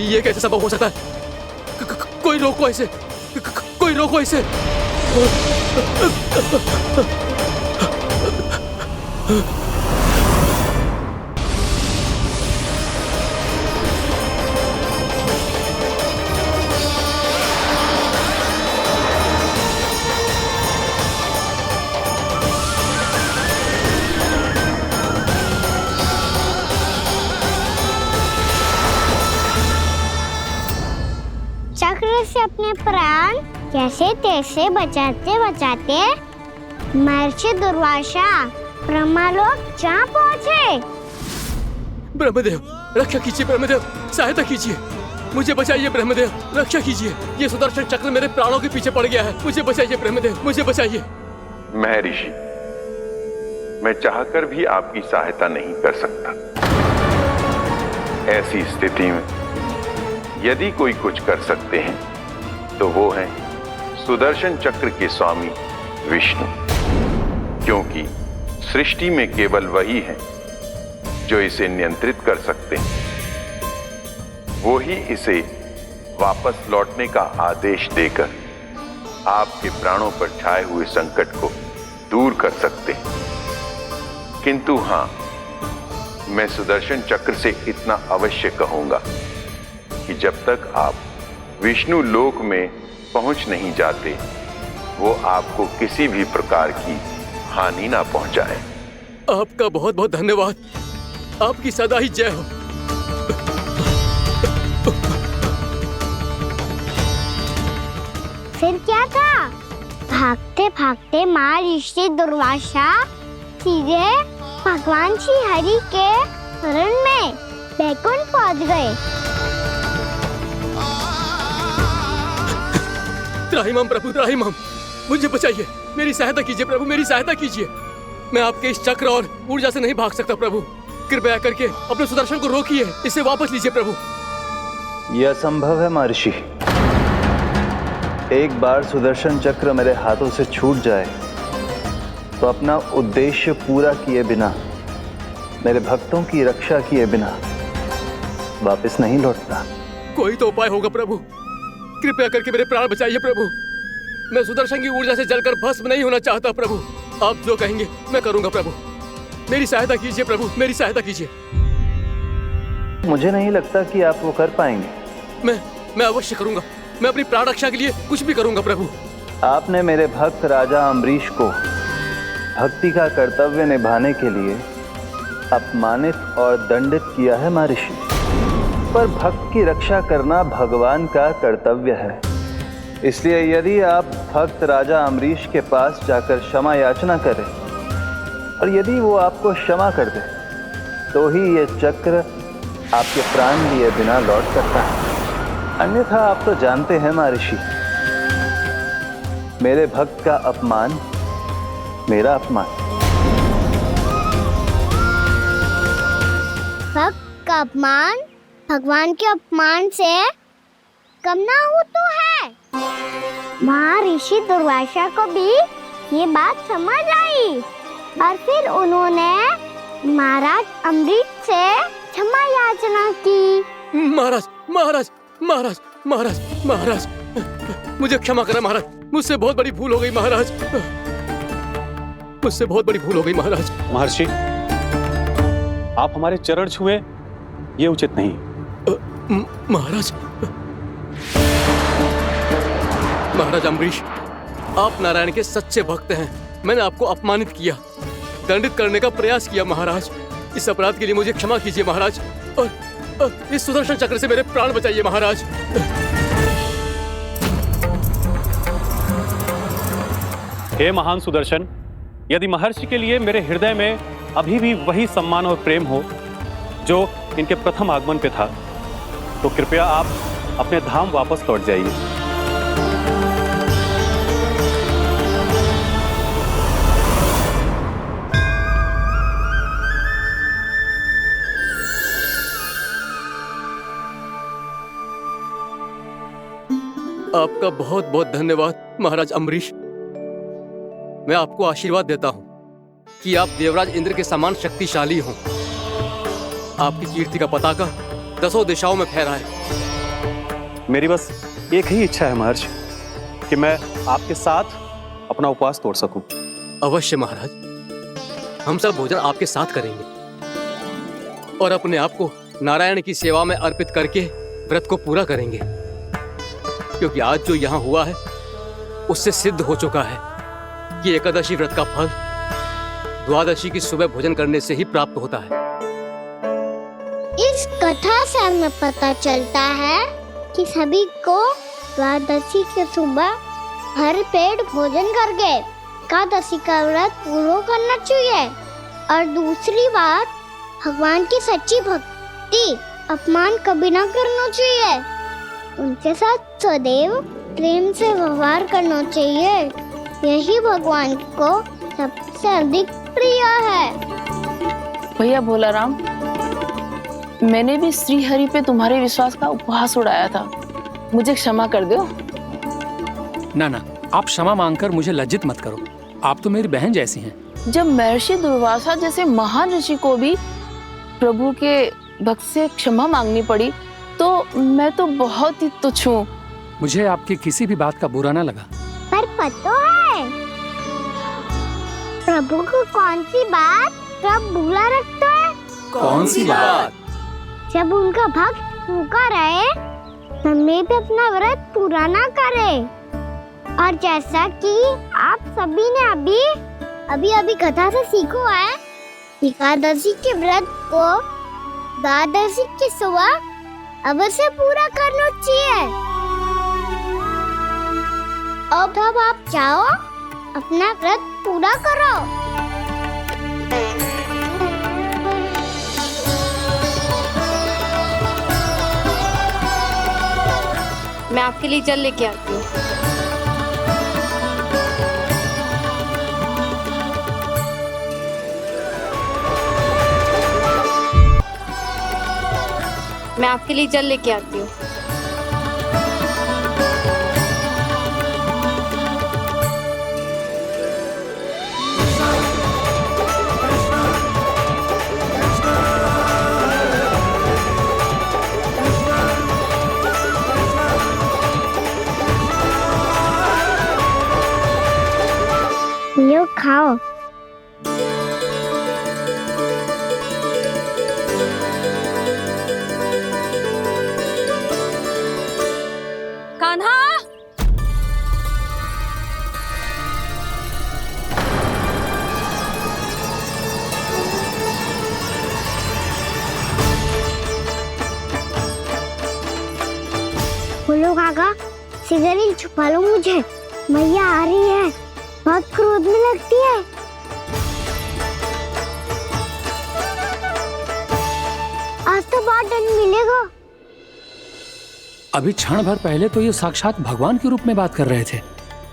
ये कैसे संभव हो सकता है? कोई रोको इसे, कोई रोको इसे। चक्र से अपने प्राण कैसे तैसे बचाते बचाते महर्षि दुर्वासा ब्रह्मलोक जा पहुँचे। ब्रह्मदेव, रक्षा कीजिए ब्रह्मदेव, सहायता कीजिए, मुझे बचाइए ब्रह्मदेव, रक्षा कीजिए। ये सुदर्शन चक्र मेरे प्राणों के पीछे पड़ गया है, मुझे बचाइए ब्रह्मदेव, मुझे बचाइए। महर्षि, मैं चाहकर भी आपकी सहायता नहीं कर सकता। ऐसी स्थिति में यदि कोई कुछ कर सकते हैं तो वो है सुदर्शन चक्र के स्वामी विष्णु, क्योंकि सृष्टि में केवल वही है जो इसे नियंत्रित कर सकते हैं। वो ही इसे वापस लौटने का आदेश देकर आपके प्राणों पर छाए हुए संकट को दूर कर सकते हैं। किंतु हां, मैं सुदर्शन चक्र से इतना अवश्य कहूंगा कि जब तक आप विष्णु लोक में पहुंच नहीं जाते, वो आपको किसी भी प्रकार की हानि ना पहुंचाए। आपका बहुत बहुत धन्यवाद, आपकी सदा ही जय हो। फिर क्या था? भागते भागते महर्षि दुर्वासा सीधे भगवान श्री हरि के शरण में बैकुंठ पहुंच गए। त्राहिमाम प्रभु, त्राहिमाम, मुझे बचाइए, मेरी सहायता कीजिए प्रभु, मेरी सहायता कीजिए। मैं आपके इस चक्र और ऊर्जा से नहीं भाग सकता प्रभु, कृपया करके अपने सुदर्शन को रोकिए, इसे वापस लीजिए प्रभु। यह असंभव है महर्षि। एक बार सुदर्शन चक्र मेरे हाथों से छूट जाए तो अपना उद्देश्य पूरा किए बिना, मेरे भक्तों की रक्षा किए बिना वापस नहीं लौटता। कोई तो उपाय होगा प्रभु, कृपया करके मेरे प्राण बचाइए प्रभु। मैं सुदर्शन की ऊर्जा से जलकर भस्म नहीं होना चाहता प्रभु। आप जो कहेंगे मैं करूंगा प्रभु। मेरी सहायता कीजिए प्रभु, मेरी सहायता कीजिए। मुझे नहीं लगता कि आप वो कर पाएंगे। मैं अवश्य करूंगा। मैं अपनी प्राण रक्षा के लिए कुछ भी करूंगा प्रभु। आपने मेरे भक्त राजा अम्बरीश को भक्ति का कर्तव्य निभाने के लिए अपमानित और दंडित किया है महर्षि, पर भक्त की रक्षा करना भगवान का कर्तव्य है। इसलिए यदि आप भक्त राजा अम्बरीश के पास जाकर क्षमा याचना करें और यदि वो आपको क्षमा कर दे तो ही ये चक्र आपके प्राण लिए बिना लौट सकता है। अन्यथा आप तो जानते हैं महर्षि, मेरे भक्त का अपमान मेरा अपमान। भक्त का अपमान भगवान के अपमान से कम ना हो तो है। महर्षि दुर्वासा को भी ये बात समझ आई और फिर उन्होंने महाराज अम्बरीश से क्षमा याचना की। महाराज महाराज महाराज महाराज महाराज मुझे क्षमा करें महाराज, मुझसे बहुत बड़ी भूल हो गई महाराज, मुझसे बहुत बड़ी भूल हो गई महाराज। महर्षि, आप हमारे चरण छुए ये उचित नहीं। महाराज महाराज अम्बरीश, आप नारायण के सच्चे भक्त हैं। मैंने आपको अपमानित किया, दंडित करने का प्रयास किया महाराज। इस अपराध के लिए मुझे क्षमा कीजिए महाराज, और इस सुदर्शन चक्र से मेरे प्राण बचाइए महाराज। हे महान सुदर्शन, यदि महर्षि के लिए मेरे हृदय में अभी भी वही सम्मान और प्रेम हो जो इनके प्रथम आगमन पे था, तो कृपया आप अपने धाम वापस लौट जाइए। आपका बहुत बहुत धन्यवाद महाराज अम्बरीश। मैं आपको आशीर्वाद देता हूं कि आप देवराज इंद्र के समान शक्तिशाली हों। आपकी कीर्ति का पताका 10 दिशाओं में फहराए। मेरी बस एक ही इच्छा है महर्षि, कि मैं आपके साथ अपना उपवास तोड़ सकूं। अवश्य महाराज, हम सब भोजन आपके साथ करेंगे और अपने आप को नारायण की सेवा में अर्पित करके व्रत को पूरा करेंगे, क्योंकि आज जो यहाँ हुआ है उससे सिद्ध हो चुका है कि एकादशी व्रत का फल द्वादशी की सुबह भोजन करने से ही प्राप्त होता है। इस कथा से हमें पता चलता है कि सभी को द्वादशी के सुबह भर पेट भोजन करके एकादशी का व्रत पूरा करना चाहिए। और दूसरी बात, भगवान की सच्ची भक्ति अपमान कभी ना करना चाहिए। उनके साथ सदैव प्रेम से व्यवहार करना चाहिए। यही भगवान को सबसे अधिक प्रिय है। भैया भोलाराम, मैंने भी श्री हरि पे तुम्हारे विश्वास का उपहास उड़ाया था, मुझे क्षमा कर दो। ना ना, आप क्षमा मांगकर मुझे लज्जित मत करो। आप तो मेरी बहन जैसी हैं। जब महर्षि दुर्वासा जैसे महान ऋषि को भी प्रभु के भक्त से क्षमा मांगनी पड़ी, तो मैं तो बहुत ही तुच्छ हूँ। मुझे आपकी किसी भी बात का बुरा ना लगा। पर पता है प्रभु को कौन सी बात सब भूला रखता है? कौन सी बात? जब उनका भक्त भूखा रहे, हमें भी अपना व्रत पूरा ना करे। और जैसा कि आप सभी ने अभी कथा से सीखो है, एकादशी के व्रत को द्वादशी की सुबह अवश्य पूरा करना चाहिए। अब आप जाओ, अपना व्रत पूरा करो। मैं आपके लिए जल लेके आती हूँ। मैं आपके लिए जल लेके आती हूँ। बोलो काका, सिगरेट छुपा लो मुझे, मैया आ रही है, बहुत क्रोध में लगती है। आज तो बहुत दंड मिलेगा। अभी क्षण भर पहले तो ये साक्षात भगवान के रूप में बात कर रहे थे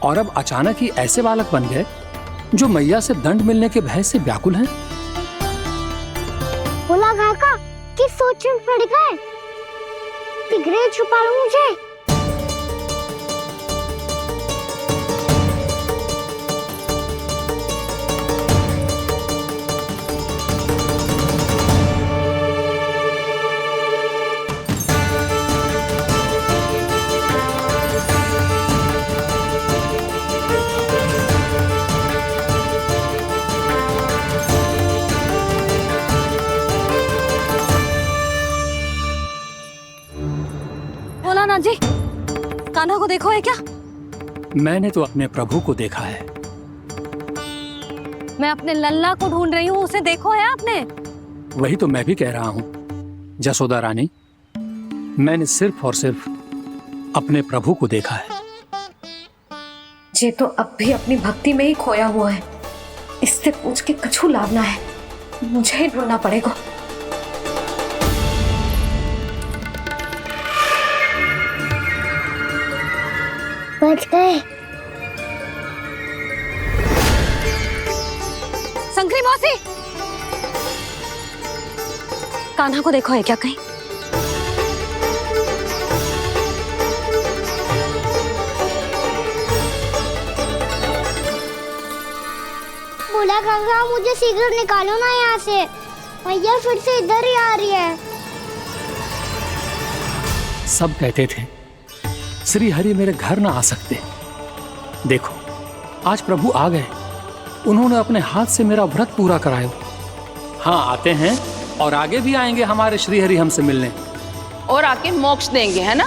और अब अचानक ही ऐसे बालक बन गए जो मैया से दंड मिलने के भय से व्याकुल हैं। बोला काका, किस सोच में पड़ गए? सिगरेट छुपा लो मुझे। भोलानाथ जी, कान्हा को देखो है क्या? मैंने तो अपने प्रभु को देखा है। मैं अपने लल्ला को ढूंढ रही हूँ, उसे देखो है आपने? वही तो मैं भी कह रहा हूँ जसोदा रानी, मैंने सिर्फ और सिर्फ अपने प्रभु को देखा है। ये तो अब भी अपनी भक्ति में ही खोया हुआ है, इससे पूछ के कछु लाभ ना है, मुझे ही ढूंढना पड़ेगा। बच गए। शंकरी मौसी, कान्हा को देखो है क्या कहीं? बोला काका, मुझे सिगरेट निकालो ना यहाँ से, मैया फिर से इधर ही आ रही है। सब कहते थे श्री हरि मेरे घर ना आ सकते। देखो आज प्रभु आ गए, उन्होंने अपने हाथ से मेरा व्रत पूरा कराया। हाँ आते हैं और आगे भी आएंगे हमारे श्री हरि हमसे मिलने और आके मोक्ष देंगे, है ना?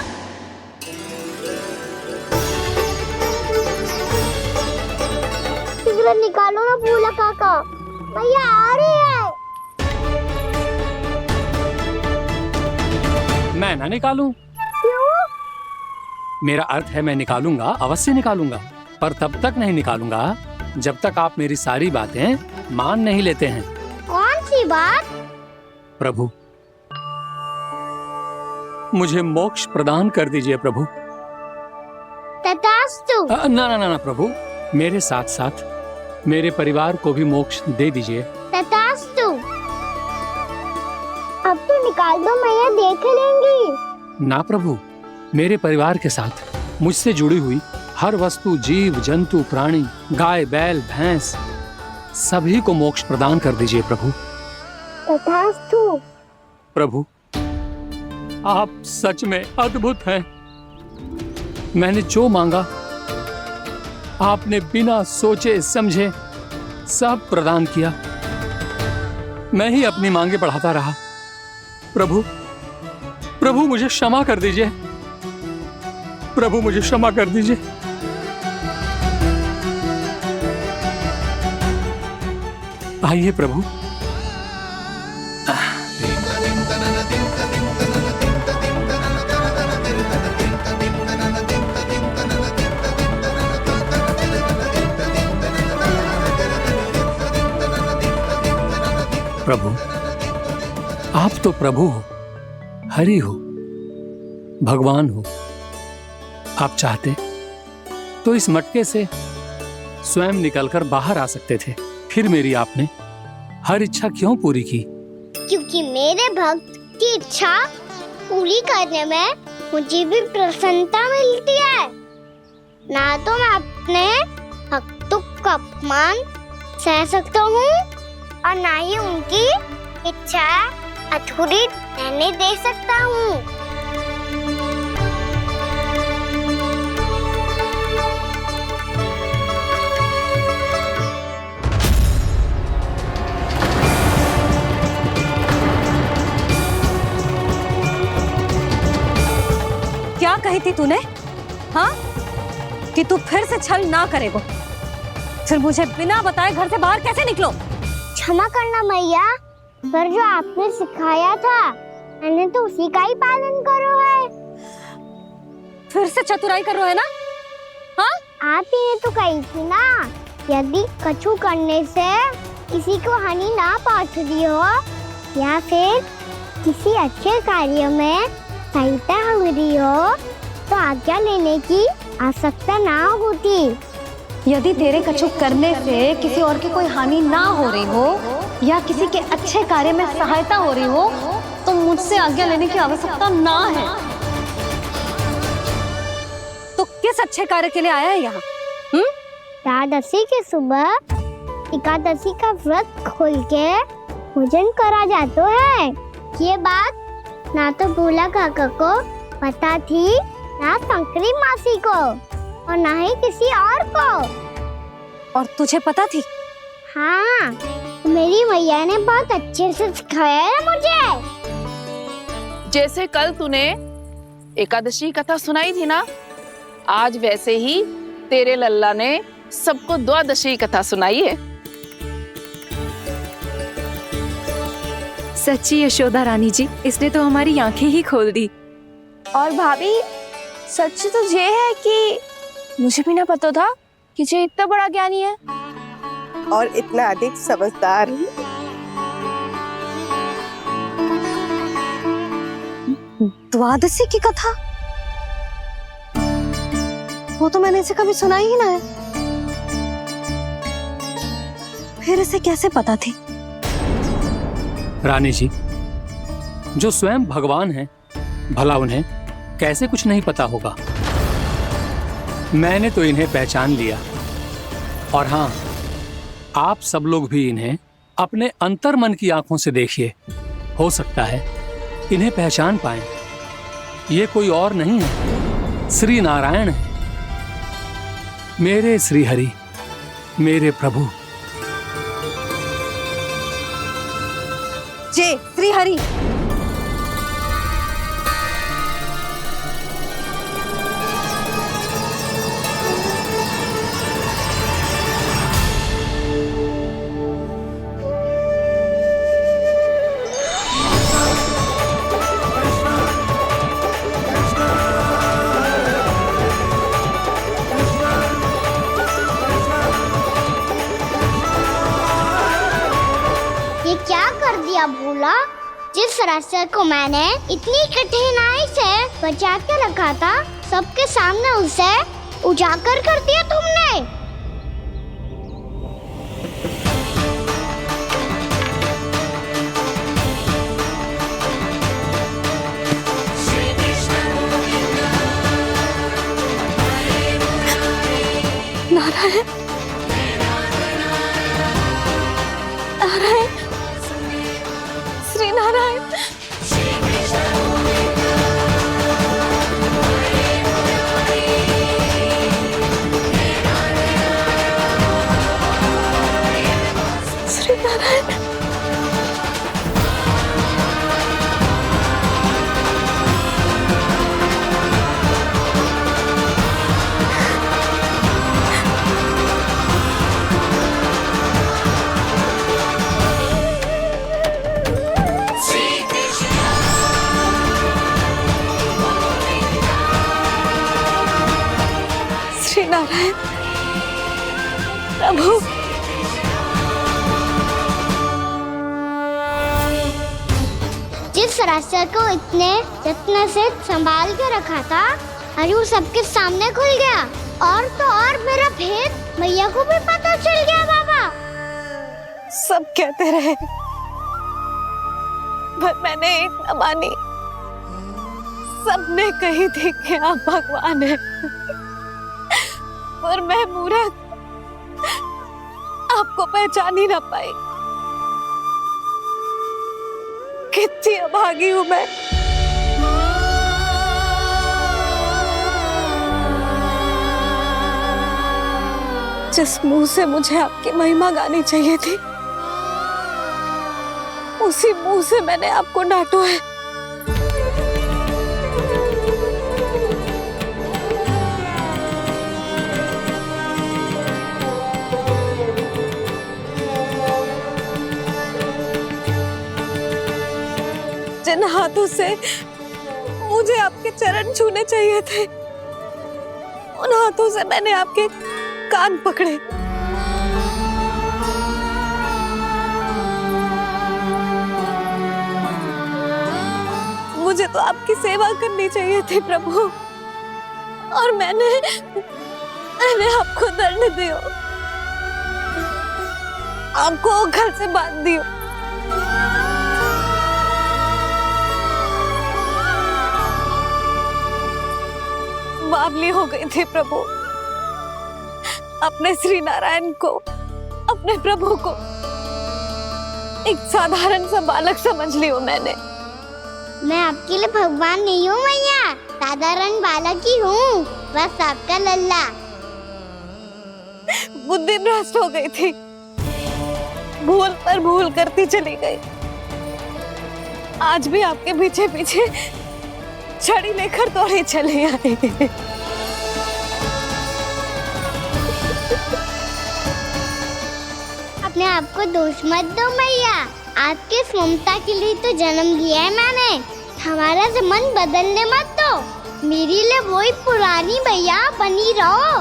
सिगरेट निकालो ना भोला काका, मैया आ रही है। मैं ना निकालूं? मेरा अर्थ है मैं निकालूंगा, अवश्य निकालूंगा, पर तब तक नहीं निकालूंगा जब तक आप मेरी सारी बातें मान नहीं लेते हैं। कौन सी बात? प्रभु, मुझे मोक्ष प्रदान कर दीजिए प्रभु। तथास्तु। ना ना ना ना प्रभु, मेरे साथ साथ मेरे परिवार को भी मोक्ष दे दीजिए। तथास्तु। अब तो निकाल दो, मैया देख लेंगी। ना प्रभु, मेरे परिवार के साथ मुझसे जुड़ी हुई हर वस्तु, जीव जंतु, प्राणी, गाय बैल भैंस, सभी को मोक्ष प्रदान कर दीजिए प्रभु। तथास्तु। प्रभु, आप सच में अद्भुत हैं। मैंने जो मांगा आपने बिना सोचे समझे सब प्रदान किया। मैं ही अपनी मांगे बढ़ाता रहा। प्रभु, प्रभु मुझे क्षमा कर दीजिए। प्रभु मुझे क्षमा कर दीजिए। आइए प्रभु। प्रभु, आप तो प्रभु हो, हरि हो, भगवान हो। आप चाहते तो इस मटके से स्वयं निकलकर बाहर आ सकते थे, फिर मेरी आपने हर इच्छा क्यों पूरी की? क्योंकि मेरे भक्त की इच्छा पूरी करने में मुझे भी प्रसन्नता मिलती है। ना तो मैं अपने भक्तों का अपमान सह सकता हूँ और ना ही उनकी इच्छा अधूरी रहने दे सकता हूँ। क्या कही थी तूने? हाँ, कि तू फिर से छल ना करेगा। फिर मुझे बिना बताए घर से बाहर कैसे निकलो? क्षमा करना मैया, पर जो आपने सिखाया था मैंने तो उसी का ही पालन करो है। फिर से चतुराई कर रहे हो है ना? हाँ? आप ही ने तो कही थी ना, यदि कछु करने से किसी को हानि ना पहुंचती हो या फिर किसी अच्छे कार्य में सहायता हो रही हो तो आज्ञा लेने की आवश्यकता ना होती। यदि तेरे कछु करने से किसी और की कोई हानि ना हो रही हो या किसी के अच्छे कार्य में सहायता हो रही हो तो मुझसे आज्ञा लेने की आवश्यकता ना है। तो किस अच्छे कार्य के लिए आया है यहाँ? एकादशी की सुबह एकादशी का व्रत खोल के भोजन करा जाता है। ये बात ना तो भोला काका को पता थी, ना शंकरी मासी को और ना ही किसी और को। और तुझे पता थी? हाँ, मेरी मैया ने बहुत अच्छे से सिखाया है मुझे। जैसे कल तूने एकादशी कथा सुनाई थी ना, आज वैसे ही तेरे लल्ला ने सबको द्वादशी कथा सुनाई है। सच्ची यशोदा रानी जी, इसने तो हमारी आंखें ही खोल दी। और भाभी, सच तो ये है कि मुझे भी ना पता था कि ये इतना बड़ा ज्ञानी है और इतना अधिक समझदार। द्वादशी की कथा? वो तो मैंने इसे कभी सुना ही ना है। फिर इसे कैसे पता थी? रानी जी, जो स्वयं भगवान हैं, भला उन्हें कैसे कुछ नहीं पता होगा। मैंने तो इन्हें पहचान लिया। और हाँ, आप सब लोग भी इन्हें अपने अंतर मन की आंखों से देखिए, हो सकता है इन्हें पहचान पाएं। ये कोई और नहीं है, श्री नारायण है, मेरे श्री हरि, मेरे प्रभु। जय श्री हरि। ये क्या कर दिया भोला? जिस रास्ते को मैंने इतनी कठिनाई से बचा के रखा था, सबके सामने उसे उजागर कर दिया तुमने। नारायण, नारायण, श्री नारायण। श्री नारायण। श्री नारायण प्रभु। जिस रास्ते को इतने यत्न से संभाल के रखा था, आज वो सबके सामने खुल गया। और तो और मेरा भेद मैया को भी पता चल गया। बाबा सब कहते रहे पर मैंने एक न मानी। सबने कही थी कि आप भगवान हैं, पर मैं मूर्ख आपको पहचान ही ना पाई। कितनी अभागी हूं मैं। जिस मुंह से मुझे आपकी महिमा गानी चाहिए थी, उसी मुंह से मैंने आपको डांटा है। जिन हाथों से मुझे आपके चरण छूने चाहिए थे, उन हाथों से मैंने आपके कान पकड़े। मुझे तो आपकी सेवा करनी चाहिए थी प्रभु, और मैंने आपको दंड दिया, आपको घर से बांध दिया। बावली हो गई थी प्रभु, अपने श्री नारायण को, अपने प्रभु को एक साधारण सा बालक समझ लियो मैंने। मैं आपके लिए भगवान नहीं हूँ मैया, साधारण बालक ही हूँ, बस आपका लल्ला। बुद्धि भ्रष्ट हो गई थी, भूल पर भूल करती चली गई। आज भी आपके पीछे पीछे छड़ी लेकर दौड़ी चली आई। अपने आप को दोष मत दो मैया, आपके ममता के लिए तो जन्म लिया है मैंने। हमारा से मन बदलने मत दो, मेरे लिए वही पुरानी भैया बनी रहो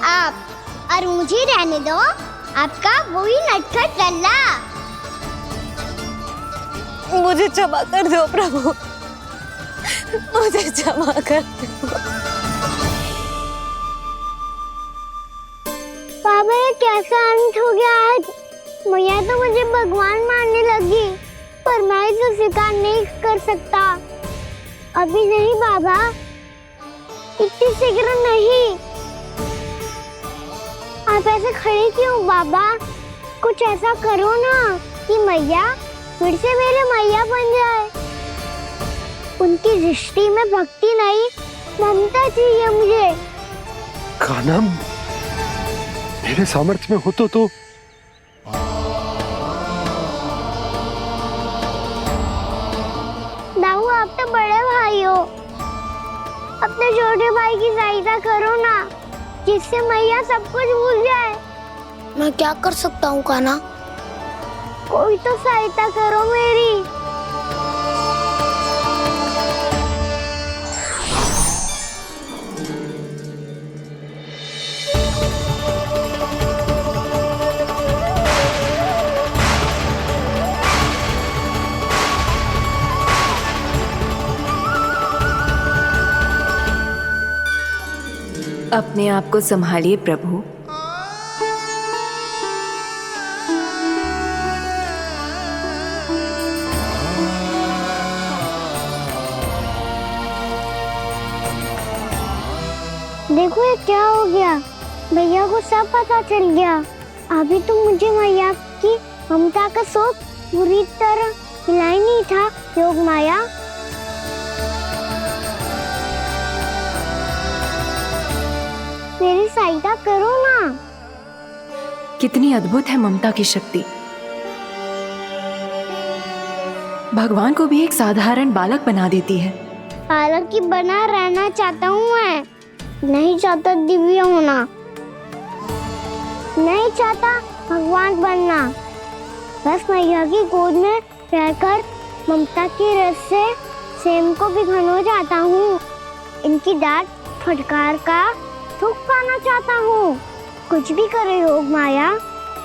आप, और मुझे रहने दो आपका वही नटखट लल्ला। मुझे क्षमा कर दो प्रभु, मुझे क्षमा कर दो। बाबा ये कैसा अंत हो गया आज? मैया तो मुझे भगवान मानने लगी, पर मैं इसे स्वीकार नहीं कर सकता। अभी नहीं बाबा, इतनी शीघ्र नहीं। आप ऐसे खड़े क्यों बाबा? कुछ ऐसा करो ना कि मैया फिर से मेरे मैया बन जाए। उनकी दृष्टि में भक्ति नहीं, ममता चाहिए मुझे। कान्हा, मेरे सामर्थ्य में हो तो दाऊ, आप तो बड़े भाई हो, अपने छोटे भाई की सहायता करो ना, जिससे मैया सब कुछ भूल जाए। मैं क्या कर सकता हूँ कान्हा? कोई तो सहायता करो मेरी। अपने आप को संभालिए प्रभु। देखो ये क्या हो गया, भैया को सब पता चल गया। अभी तो मुझे मैया की ममता का शौक पूरी तरह मिला ही नहीं था। योग माया, मेरी सहायता करो ना। कितनी अद्भुत है ममता की शक्ति। भगवान को भी एक साधारण बालक बना देती है। बालक की बना रहना चाहता हूँ मैं, नहीं चाहता दिव्य होना, नहीं चाहता भगवान बनना। बस मैया की गोद में रहकर ममता की रस से सेम को भी घनो चाहता हूँ। इनकी डांट फटकार का सुख पाना चाहता हूँ। कुछ भी करे योग माया,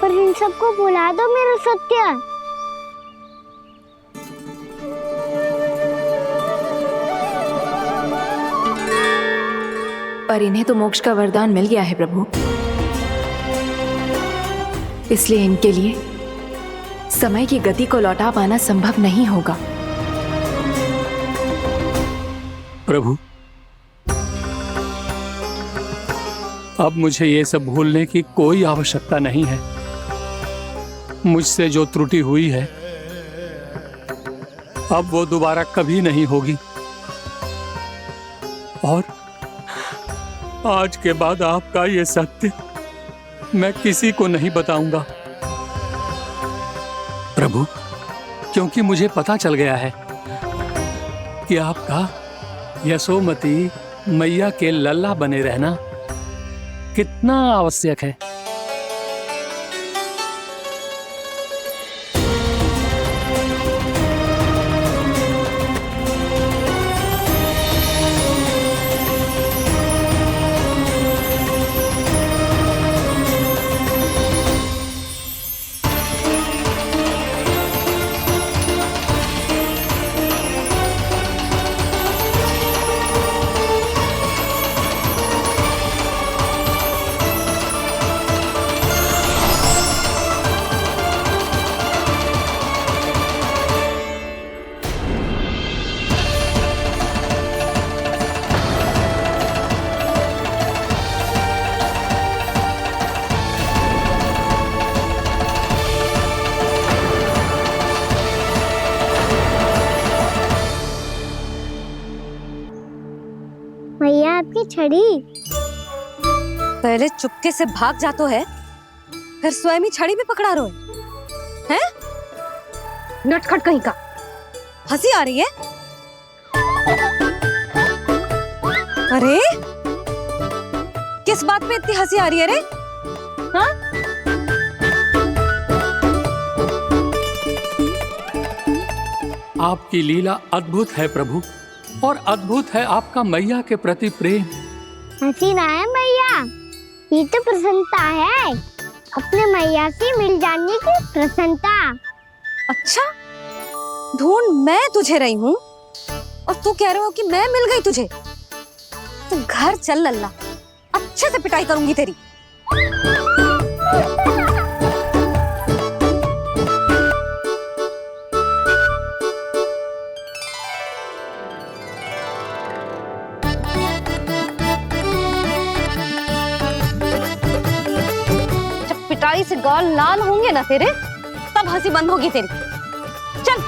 पर इन सबको भुला दो मेरा सत्य। पर इन्हें तो मोक्ष का वरदान मिल गया है प्रभु, इसलिए इनके लिए समय की गति को लौटा पाना संभव नहीं होगा। प्रभु, अब मुझे ये सब भूलने की कोई आवश्यकता नहीं है। मुझसे जो त्रुटि हुई है अब वो दोबारा कभी नहीं होगी, और आज के बाद आपका ये सत्य मैं किसी को नहीं बताऊंगा प्रभु, क्योंकि मुझे पता चल गया है कि आपका यशोमती मैया के लल्ला बने रहना कितना आवश्यक है। आपकी छड़ी। पहले चुपके से भाग जातो है, फिर स्वयं ही छड़ी भी पकड़ा रो है? नटखट कहीं का। हंसी आ रही है? अरे किस बात पे इतनी हंसी आ रही है रे? हाँ? आपकी लीला अद्भुत है प्रभु, और अद्भुत है आपका मैया के प्रति प्रेम। हंसी ना है मैया, ये तो प्रसन्नता है, अपने मैया से मिल जाने की प्रसन्नता। अच्छा, ढूंढ मैं तुझे रही हूँ और तू कह रहे हो कि मैं मिल गई तुझे? तू घर चल लल्ला, अच्छे से पिटाई करूंगी तेरी। जब पिटाई से गाल लाल होंगे ना तेरे, तब हंसी बंद होगी तेरी। चल।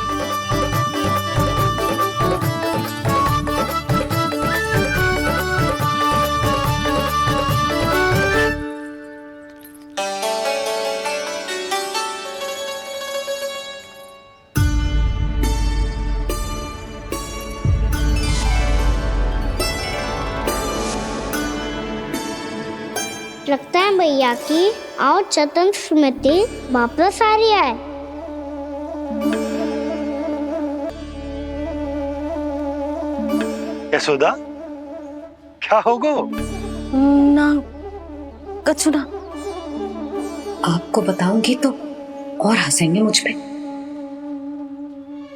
लगता है भैया की और चतन स्मृति वापस आ रही है। यशोदा, क्या होगो? ना कछु ना। आपको बताऊंगी तो और हंसेंगे मुझ पे।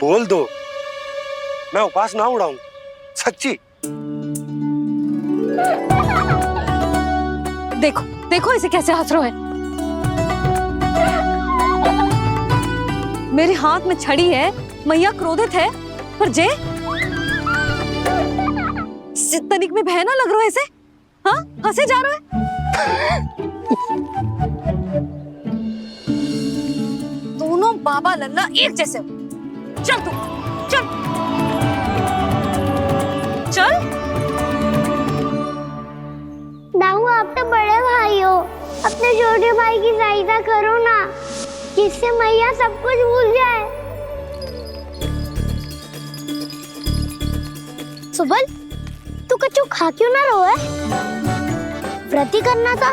बोल दो, मैं उपास ना उड़ाऊं, सच्ची। देखो देखो इसे कैसे हंस रहा है। मेरे हाथ में छड़ी है, मैया क्रोधित है, पर जे तनिक में बहना लग रहा है इसे। हाँ, हंसे जा रहा है। दोनों बाबा लल्ला एक जैसे हो। चल तू, चल चल। दाऊ, आप तो बड़े भाई हो, अपने छोटे भाई की सहायता करो ना, जिससे मैया सब कुछ भूल जाए। सुबल, तू कच्चू खा क्यों ना रहो है? व्रत ही करना था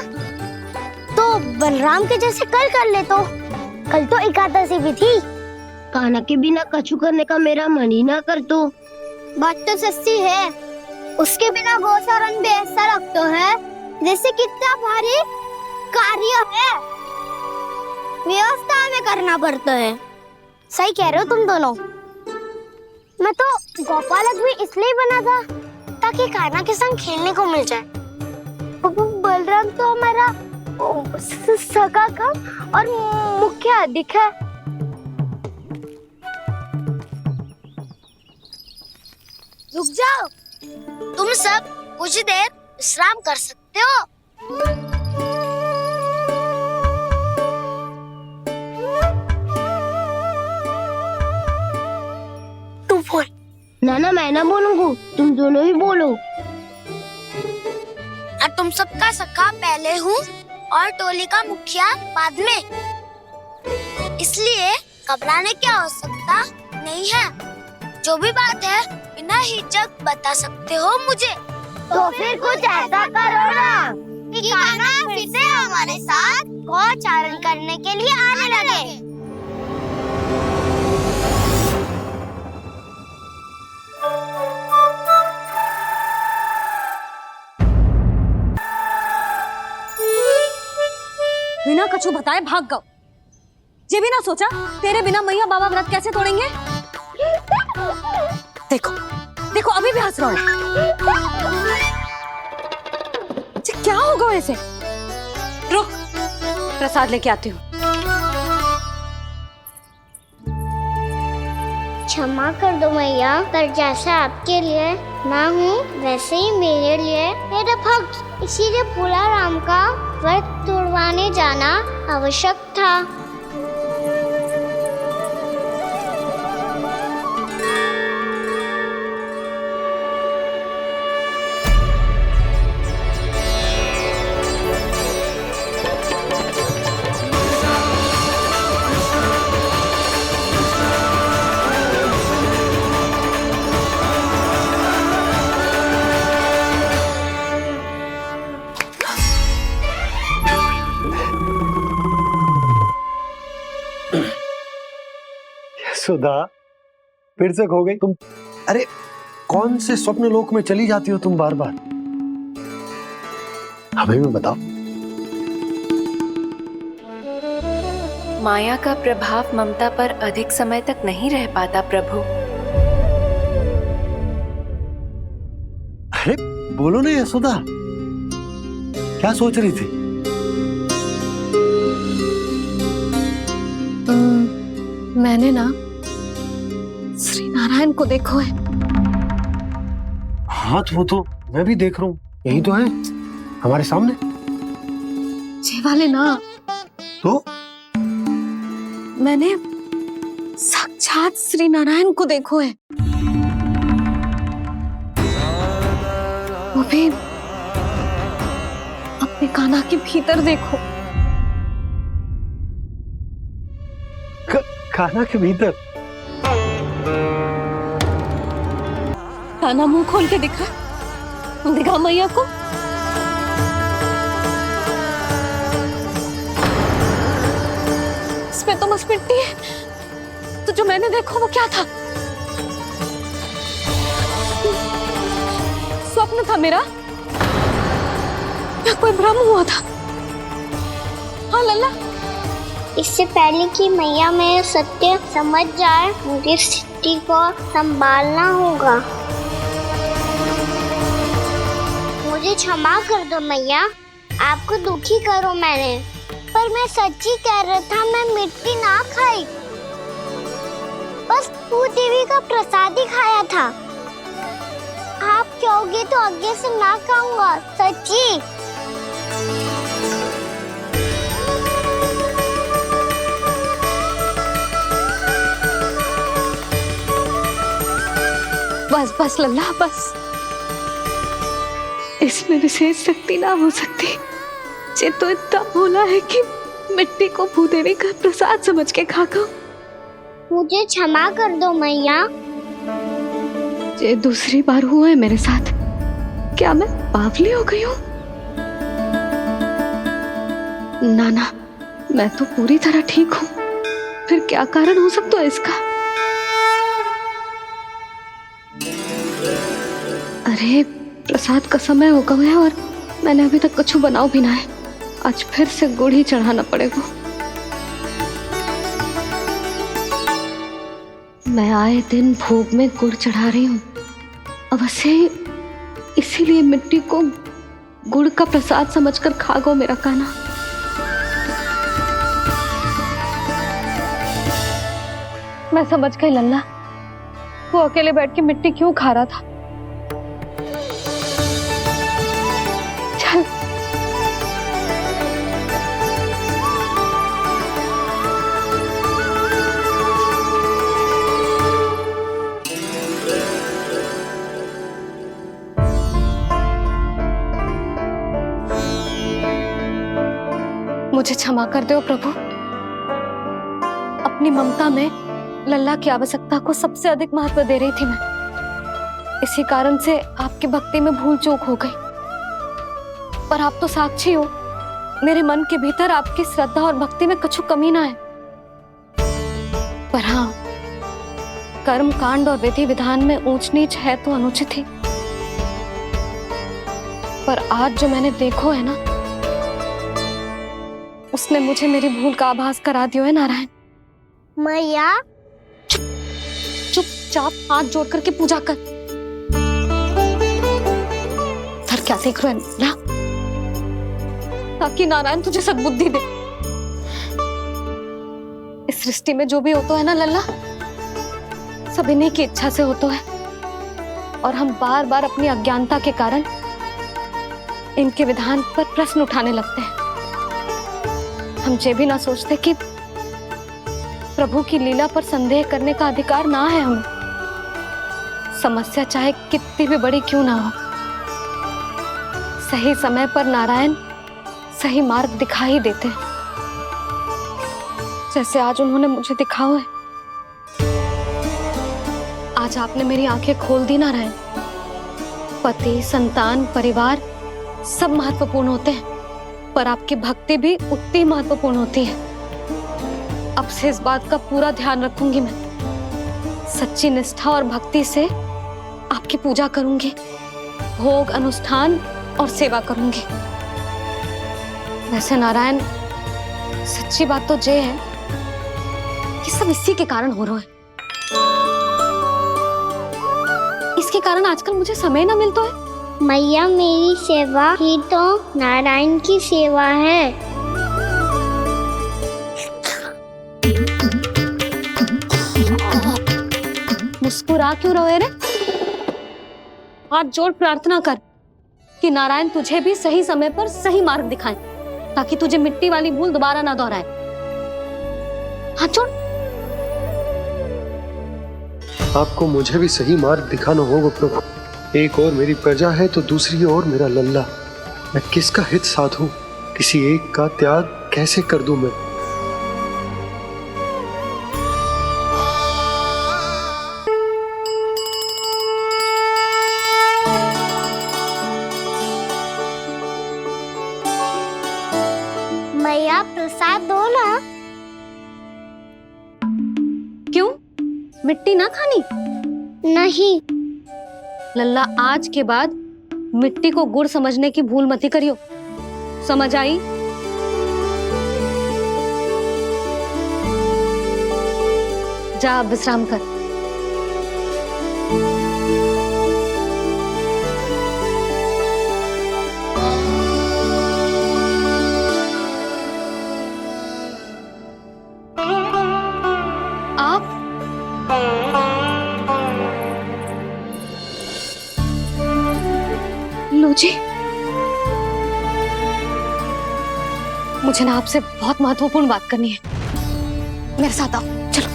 तो बलराम के जैसे कल कर ले। तो कल तो एकादशी भी थी। खाना के बिना कछु करने का मेरा मन ही ना कर। तो बात तो सच्ची है, उसके बिना गोचारण भी ऐसा लगता है जैसे कितना भारी कार्य है, व्यवस्था में करना पड़ता है। सही कह रहे हो तुम दोनों। मैं तो गोपालक भी इसलिए बना था ताकि कान्हा के संग खेलने को मिल जाए। बलराम तो हमारा सगा कम और मुख्य अधिक है। रुक जाओ, तुम सब कुछ देर विश्राम कर सकते हो। तू बोल। ना मैं ना बोलूंगा, तुम दोनों ही बोलो। और तुम सबका सखा पहले हूँ और टोली का मुखिया बाद में, इसलिए घबराने की आवश्यकता नहीं है। जो भी बात है बिना हिचक बता सकते हो मुझे। तो फिर कुछ ऐसा करो ना कि कान्हा फिर से हमारे साथ गोचारण करने के लिए आने लगे। बिना कछु बताए भाग गओ। ये भी ना सोचा तेरे बिना मैया बाबा व्रत कैसे तोड़ेंगे। देखो देखो अभी भी हंस रहा है। क्या होगा वैसे? रुक, प्रसाद लेके आती हूँ। क्षमा कर दो मैया, पर जैसा आपके लिए मैं हूँ वैसे ही मेरे लिए मेरे भक्त, इसीलिए भोला राम का व्रत तोड़वाने जाना आवश्यक था। सुधा, फिर से खो गई तुम। अरे कौन से स्वप्न लोक में चली जाती हो तुम बार बार? हमें भी बताओ। माया का प्रभाव ममता पर अधिक समय तक नहीं रह पाता प्रभु। अरे बोलो ना यशोदा, क्या सोच रही थी? मैंने ना श्री नारायण को देखो है। हाँ तो वो तो मैं भी देख रहा हूँ, यही तो है हमारे सामने। ये वाले ना, तो मैंने साक्षात श्री नारायण को देखो है, वो भी अपने कान्हा के भीतर देखो। कान्हा के भीतर? कान्हा मुंह खोल के दिखा, दिखा मैया को। इसमें तो बस मिट्टी है, तो जो मैंने देखा वो क्या था? स्वप्न था मेरा या कोई भ्रम हुआ था? हाँ लल्ला, इससे पहले कि मैया मेरे सत्य समझ जाए, मुझे स्थिति को संभालना होगा। मुझे क्षमा कर दो मैया, आपको दुखी करो मैंने, पर मैं सच्ची कह रहा था, मैं मिट्टी ना खाई, बस तू देवी का प्रसाद ही खाया था। आप कहोगे तो आगे से ना खाऊंगा, सच्ची। बस बस लल्ला बस, इसमें विशेष शक्ति ना हो सकती। ये तो इतना भोला है कि मिट्टी को भूदेवी का प्रसाद समझ के खा खाओ। मुझे क्षमा कर दो मैया। ये दूसरी बार हुआ है मेरे साथ। क्या मैं बावली हो गई हूँ? ना ना, मैं तो पूरी तरह ठीक हूँ। फिर क्या कारण हो सकता है इसका? अरे प्रसाद का समय हो गया है और मैंने अभी तक कुछ बनाओ भी ना है। आज फिर से गुड़ ही चढ़ाना पड़ेगा। मैं आए दिन भोग में गुड़ चढ़ा रही हूँ, अवश्य इसीलिए मिट्टी को गुड़ का प्रसाद समझकर खा गो मेरा कान्हा। मैं समझ गई लल्ला, वो अकेले बैठ के मिट्टी क्यों खा रहा था। चल मुझे क्षमा कर दो प्रभु। अपनी ममता में लल्ला की आवश्यकता को सबसे अधिक महत्व दे रही थी मैं। इसी कारण से आपकी भक्ति में भूल चूक हो गई। पर आप तो साक्षी हो, मेरे मन के भीतर आपकी श्रद्धा और भक्ति में कुछ कमी ना है। पर हाँ, कर्म कांड और विधि विधान में ऊंच नीच है तो अनुचित ही। पर आज जो मैंने देखो है ना, उसने मुझे मेरी भूल का आभास करा दिया है नारायण। मैया चुपचाप हाथ जोड़ करके पूजा कर। फिर क्या सीख रहे हैं ना? ताकि नारायण तुझे सद्बुद्धि दे। इस सृष्टि में जो भी होता है ना लल्ला, सब इन्हीं की इच्छा से होता है। और हम बार बार अपनी अज्ञानता के कारण इनके विधान पर प्रश्न उठाने लगते हैं। हम ये भी ना सोचते कि प्रभु की लीला पर संदेह करने का अधिकार ना है हमें। समस्या चाहे कितनी भी बड़ी क्यों ना हो, सही समय पर नारायण सही मार्ग दिखा ही देते हैं, जैसे आज उन्होंने मुझे दिखाओ है। आज आपने मेरी आंखें खोल दी नारायण। पति, संतान, परिवार सब महत्वपूर्ण होते हैं, पर आपकी भक्ति भी उतनी महत्वपूर्ण होती है। अब से इस बात का पूरा ध्यान रखूंगी मैं। सच्ची निष्ठा और भक्ति से आपकी पूजा करूंगी, भोग अनुष्ठान और सेवा करूंगी। वैसे नारायण, सच्ची बात तो ये है कि सब इसी के कारण हो रहा है। इसके कारण आजकल मुझे समय ना मिलता है। मैया, मेरी सेवा ही तो नारायण की सेवा है। मुस्कुरा क्यों रहे रे? हाथ जोड़ प्रार्थना कर कि नारायण तुझे भी सही समय पर सही मार्ग दिखाएं, ताकि तुझे मिट्टी वाली भूल दोबारा ना दोहराए। हाथ जोड़। आपको मुझे भी सही मार्ग दिखाना होगा प्रभु। एक और मेरी प्रजा है तो दूसरी ओर मेरा लल्ला। मैं किसका हित साधूं? किसी एक का त्याग कैसे कर दूं मैं? मैया, प्रसाद दो ना। क्यों? मिट्टी ना खानी? नहीं। लल्ला, आज के बाद मिट्टी को गुड़ समझने की भूल मत करियो। समझ आई? जा विश्राम कर। आप लो जी, मुझे ना आपसे बहुत महत्वपूर्ण बात करनी है। मेरे साथ आओ, चलो।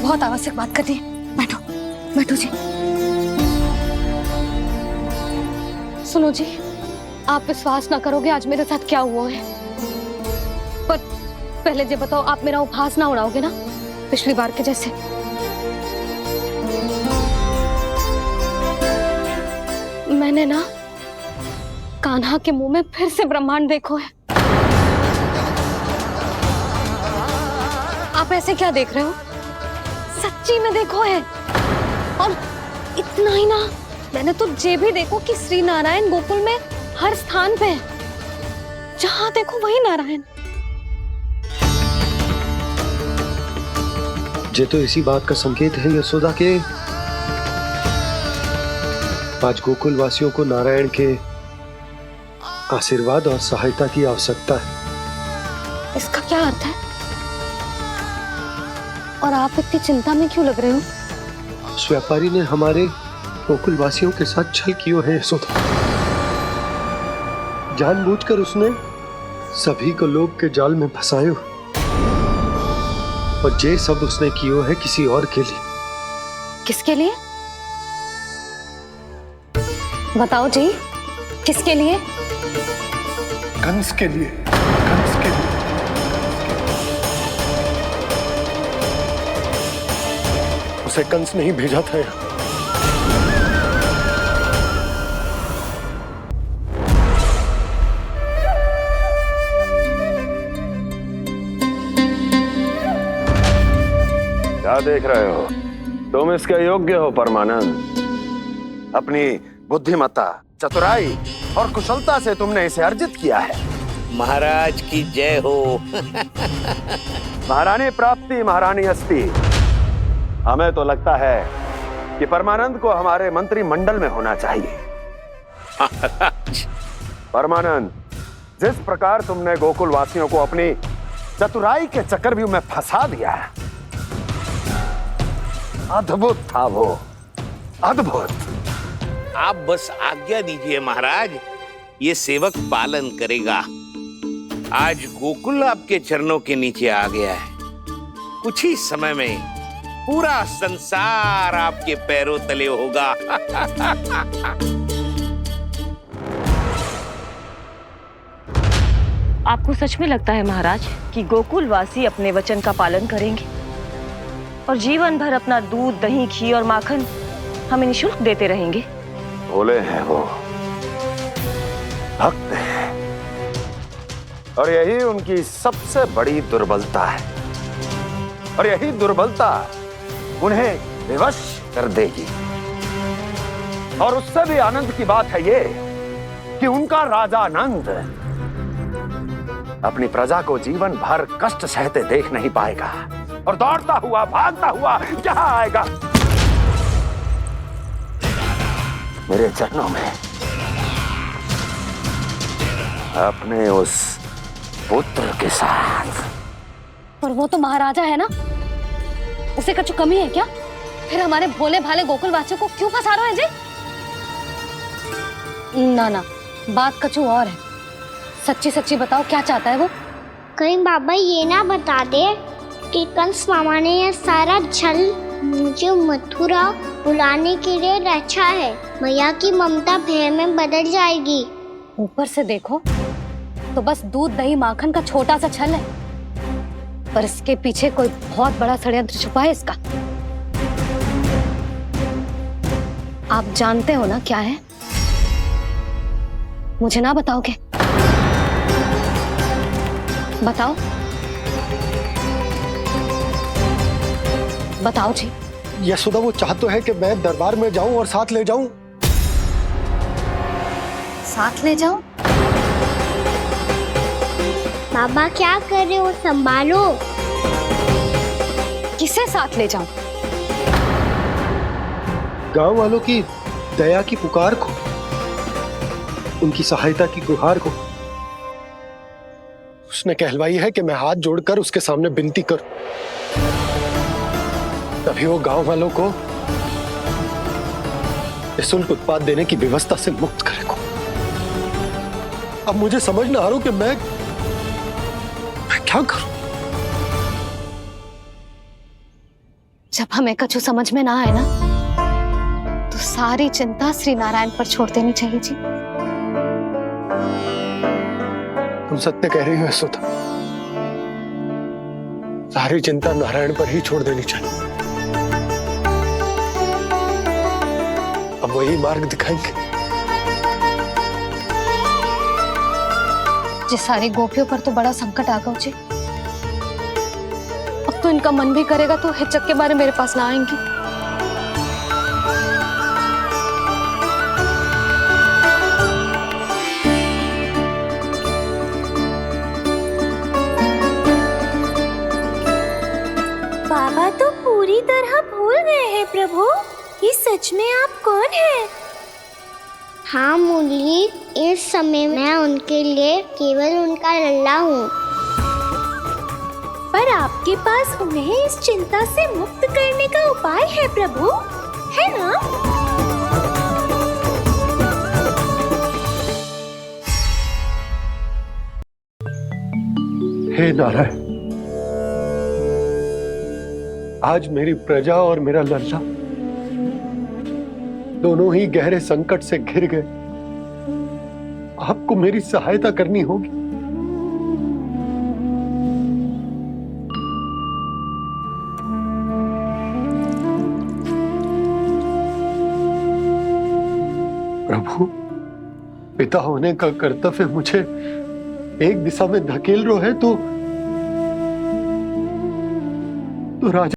बहुत आवश्यक बात करनी है। बैठो, बैठो जी। सुनो जी, आप विश्वास ना करोगे आज मेरे साथ क्या हुआ है। पर पहले ये बताओ, आप मेरा उपहास ना उड़ाओगे ना, पिछली बार के जैसे? मैंने ना कान्हा के मुंह में फिर से ब्रह्मांड देखो है। आप ऐसे क्या देख रहे हो? सच्ची में देखो है। और इतना ही ना, मैंने तो ये भी देखो कि श्री नारायण गोकुल में हर स्थान पे है। जहां देखो वही नारायण। ये तो इसी बात का संकेत है यशोदा के आज गोकुल वासियों को नारायण के आशीर्वाद और सहायता की आवश्यकता है। इसका क्या अर्थ है? और आप इतनी चिंता में क्यों लग रहे हो? उस व्यापारी ने हमारे गोकुल वासियों के साथ छल किया है यशोदा। जानबूझकर उसने सभी को लोग के जाल में फंसायो, और ये सब उसने किया है किसी और के लिए। किसके लिए? बताओ जी, किसके लिए? कंस के लिए। कंस के लिए। उसे कंस नहीं भेजा था यहाँ। क्या देख रहे हो? तुम इसके योग्य हो परमानंद। अपनी बुद्धिमत्ता, चतुराई और कुशलता से तुमने इसे अर्जित किया है। महाराज की जय हो। महारानी प्राप्ति महारानी हस्ती। हमें तो लगता है कि परमानंद को हमारे मंत्रिमंडल में होना चाहिए। परमानंद, जिस प्रकार तुमने गोकुल वासियों को अपनी चतुराई के चक्रव्यूह में फंसा दिया है, अद्भुत था वो, अद्भुत। आप बस आज्ञा दीजिए महाराज, ये सेवक पालन करेगा। आज गोकुल आपके चरणों के नीचे आ गया है। कुछ ही समय में पूरा संसार आपके पैरों तले होगा। आपको सच में लगता है महाराज कि गोकुल वासी अपने वचन का पालन करेंगे और जीवन भर अपना दूध, दही, घी और माखन हमें निःशुल्क देते रहेंगे? भोले हैं वो, भक्त हैं, और यही उनकी सबसे बड़ी दुर्बलता है। और यही दुर्बलता उन्हें विवश कर देगी। और उससे भी आनंद की बात है ये कि उनका राजा नंद अपनी प्रजा को जीवन भर कष्ट सहते देख नहीं पाएगा और दौड़ता हुआ भागता हुआ यहाँ आएगा मेरे चरणों में अपने उस पुत्र के साथ। पर वो तो महाराजा है ना, उसे कछु कमी है क्या? फिर हमारे भोले भाले गोकुल वासियों को क्यों फंसा रहे हैं जी? ना ना, बात कछु और है। सच्ची सच्ची बताओ, क्या चाहता है वो? कहीं बाबा ये ना बता दे कि कंस मामा ने यह सारा छल मुझे मथुरा बुलाने के लिए रचा है। मैया की ममता भय में बदल जाएगी। ऊपर से देखो तो बस दूध दही माखन का छोटा सा छल है, पर इसके पीछे कोई बहुत बड़ा षड्यंत्र छुपा है इसका। आप जानते हो ना क्या है? मुझे ना बताओगे? बताओ बताओ जी। यशोदा, वो चाह तो है कि मैं दरबार में जाऊं और साथ ले जाऊं। साथ ले जाऊं? बाबा क्या कर रहे हो, संभालो। किसे साथ ले जाऊं? गांव वालों की दया की पुकार को, उनकी सहायता की गुहार को। उसने कहलवाई है कि मैं हाथ जोड़कर उसके सामने विनती करूं, तभी वो गांव वालों को निःशुल्क उत्पाद देने की व्यवस्था से मुक्त करेगा। अब मुझे समझ ना आ रहा कि मैं क्या करूं। जब हमें कछु समझ में ना आए ना, तो सारी चिंता श्री नारायण पर छोड़ देनी चाहिए जी। तुम सत्य कह रही हो यशोदा, सारी चिंता नारायण पर ही छोड़ देनी चाहिए। अब वही मार्ग दिखाएंगे। जी सारी गोपियों पर तो बड़ा संकट आ गया जी। अब तो इनका मन भी करेगा तो हिचक के बारे मेरे पास ना आएंगी। बाबा तो पूरी तरह भूल गए हैं प्रभु, ये सच में आप कौन हैं? हाँ मुरली, इस समय मैं उनके लिए केवल उनका लल्ला हूँ। पर आपके पास उन्हें इस चिंता से मुक्त करने का उपाय है प्रभु, है ना? हे नारायण, आज मेरी प्रजा और मेरा लल्ला दोनों ही गहरे संकट से घिर गए। आपको मेरी सहायता करनी होगी। प्रभु, पिता होने का कर्तव्य मुझे एक दिशा में धकेल रहे है तो राजा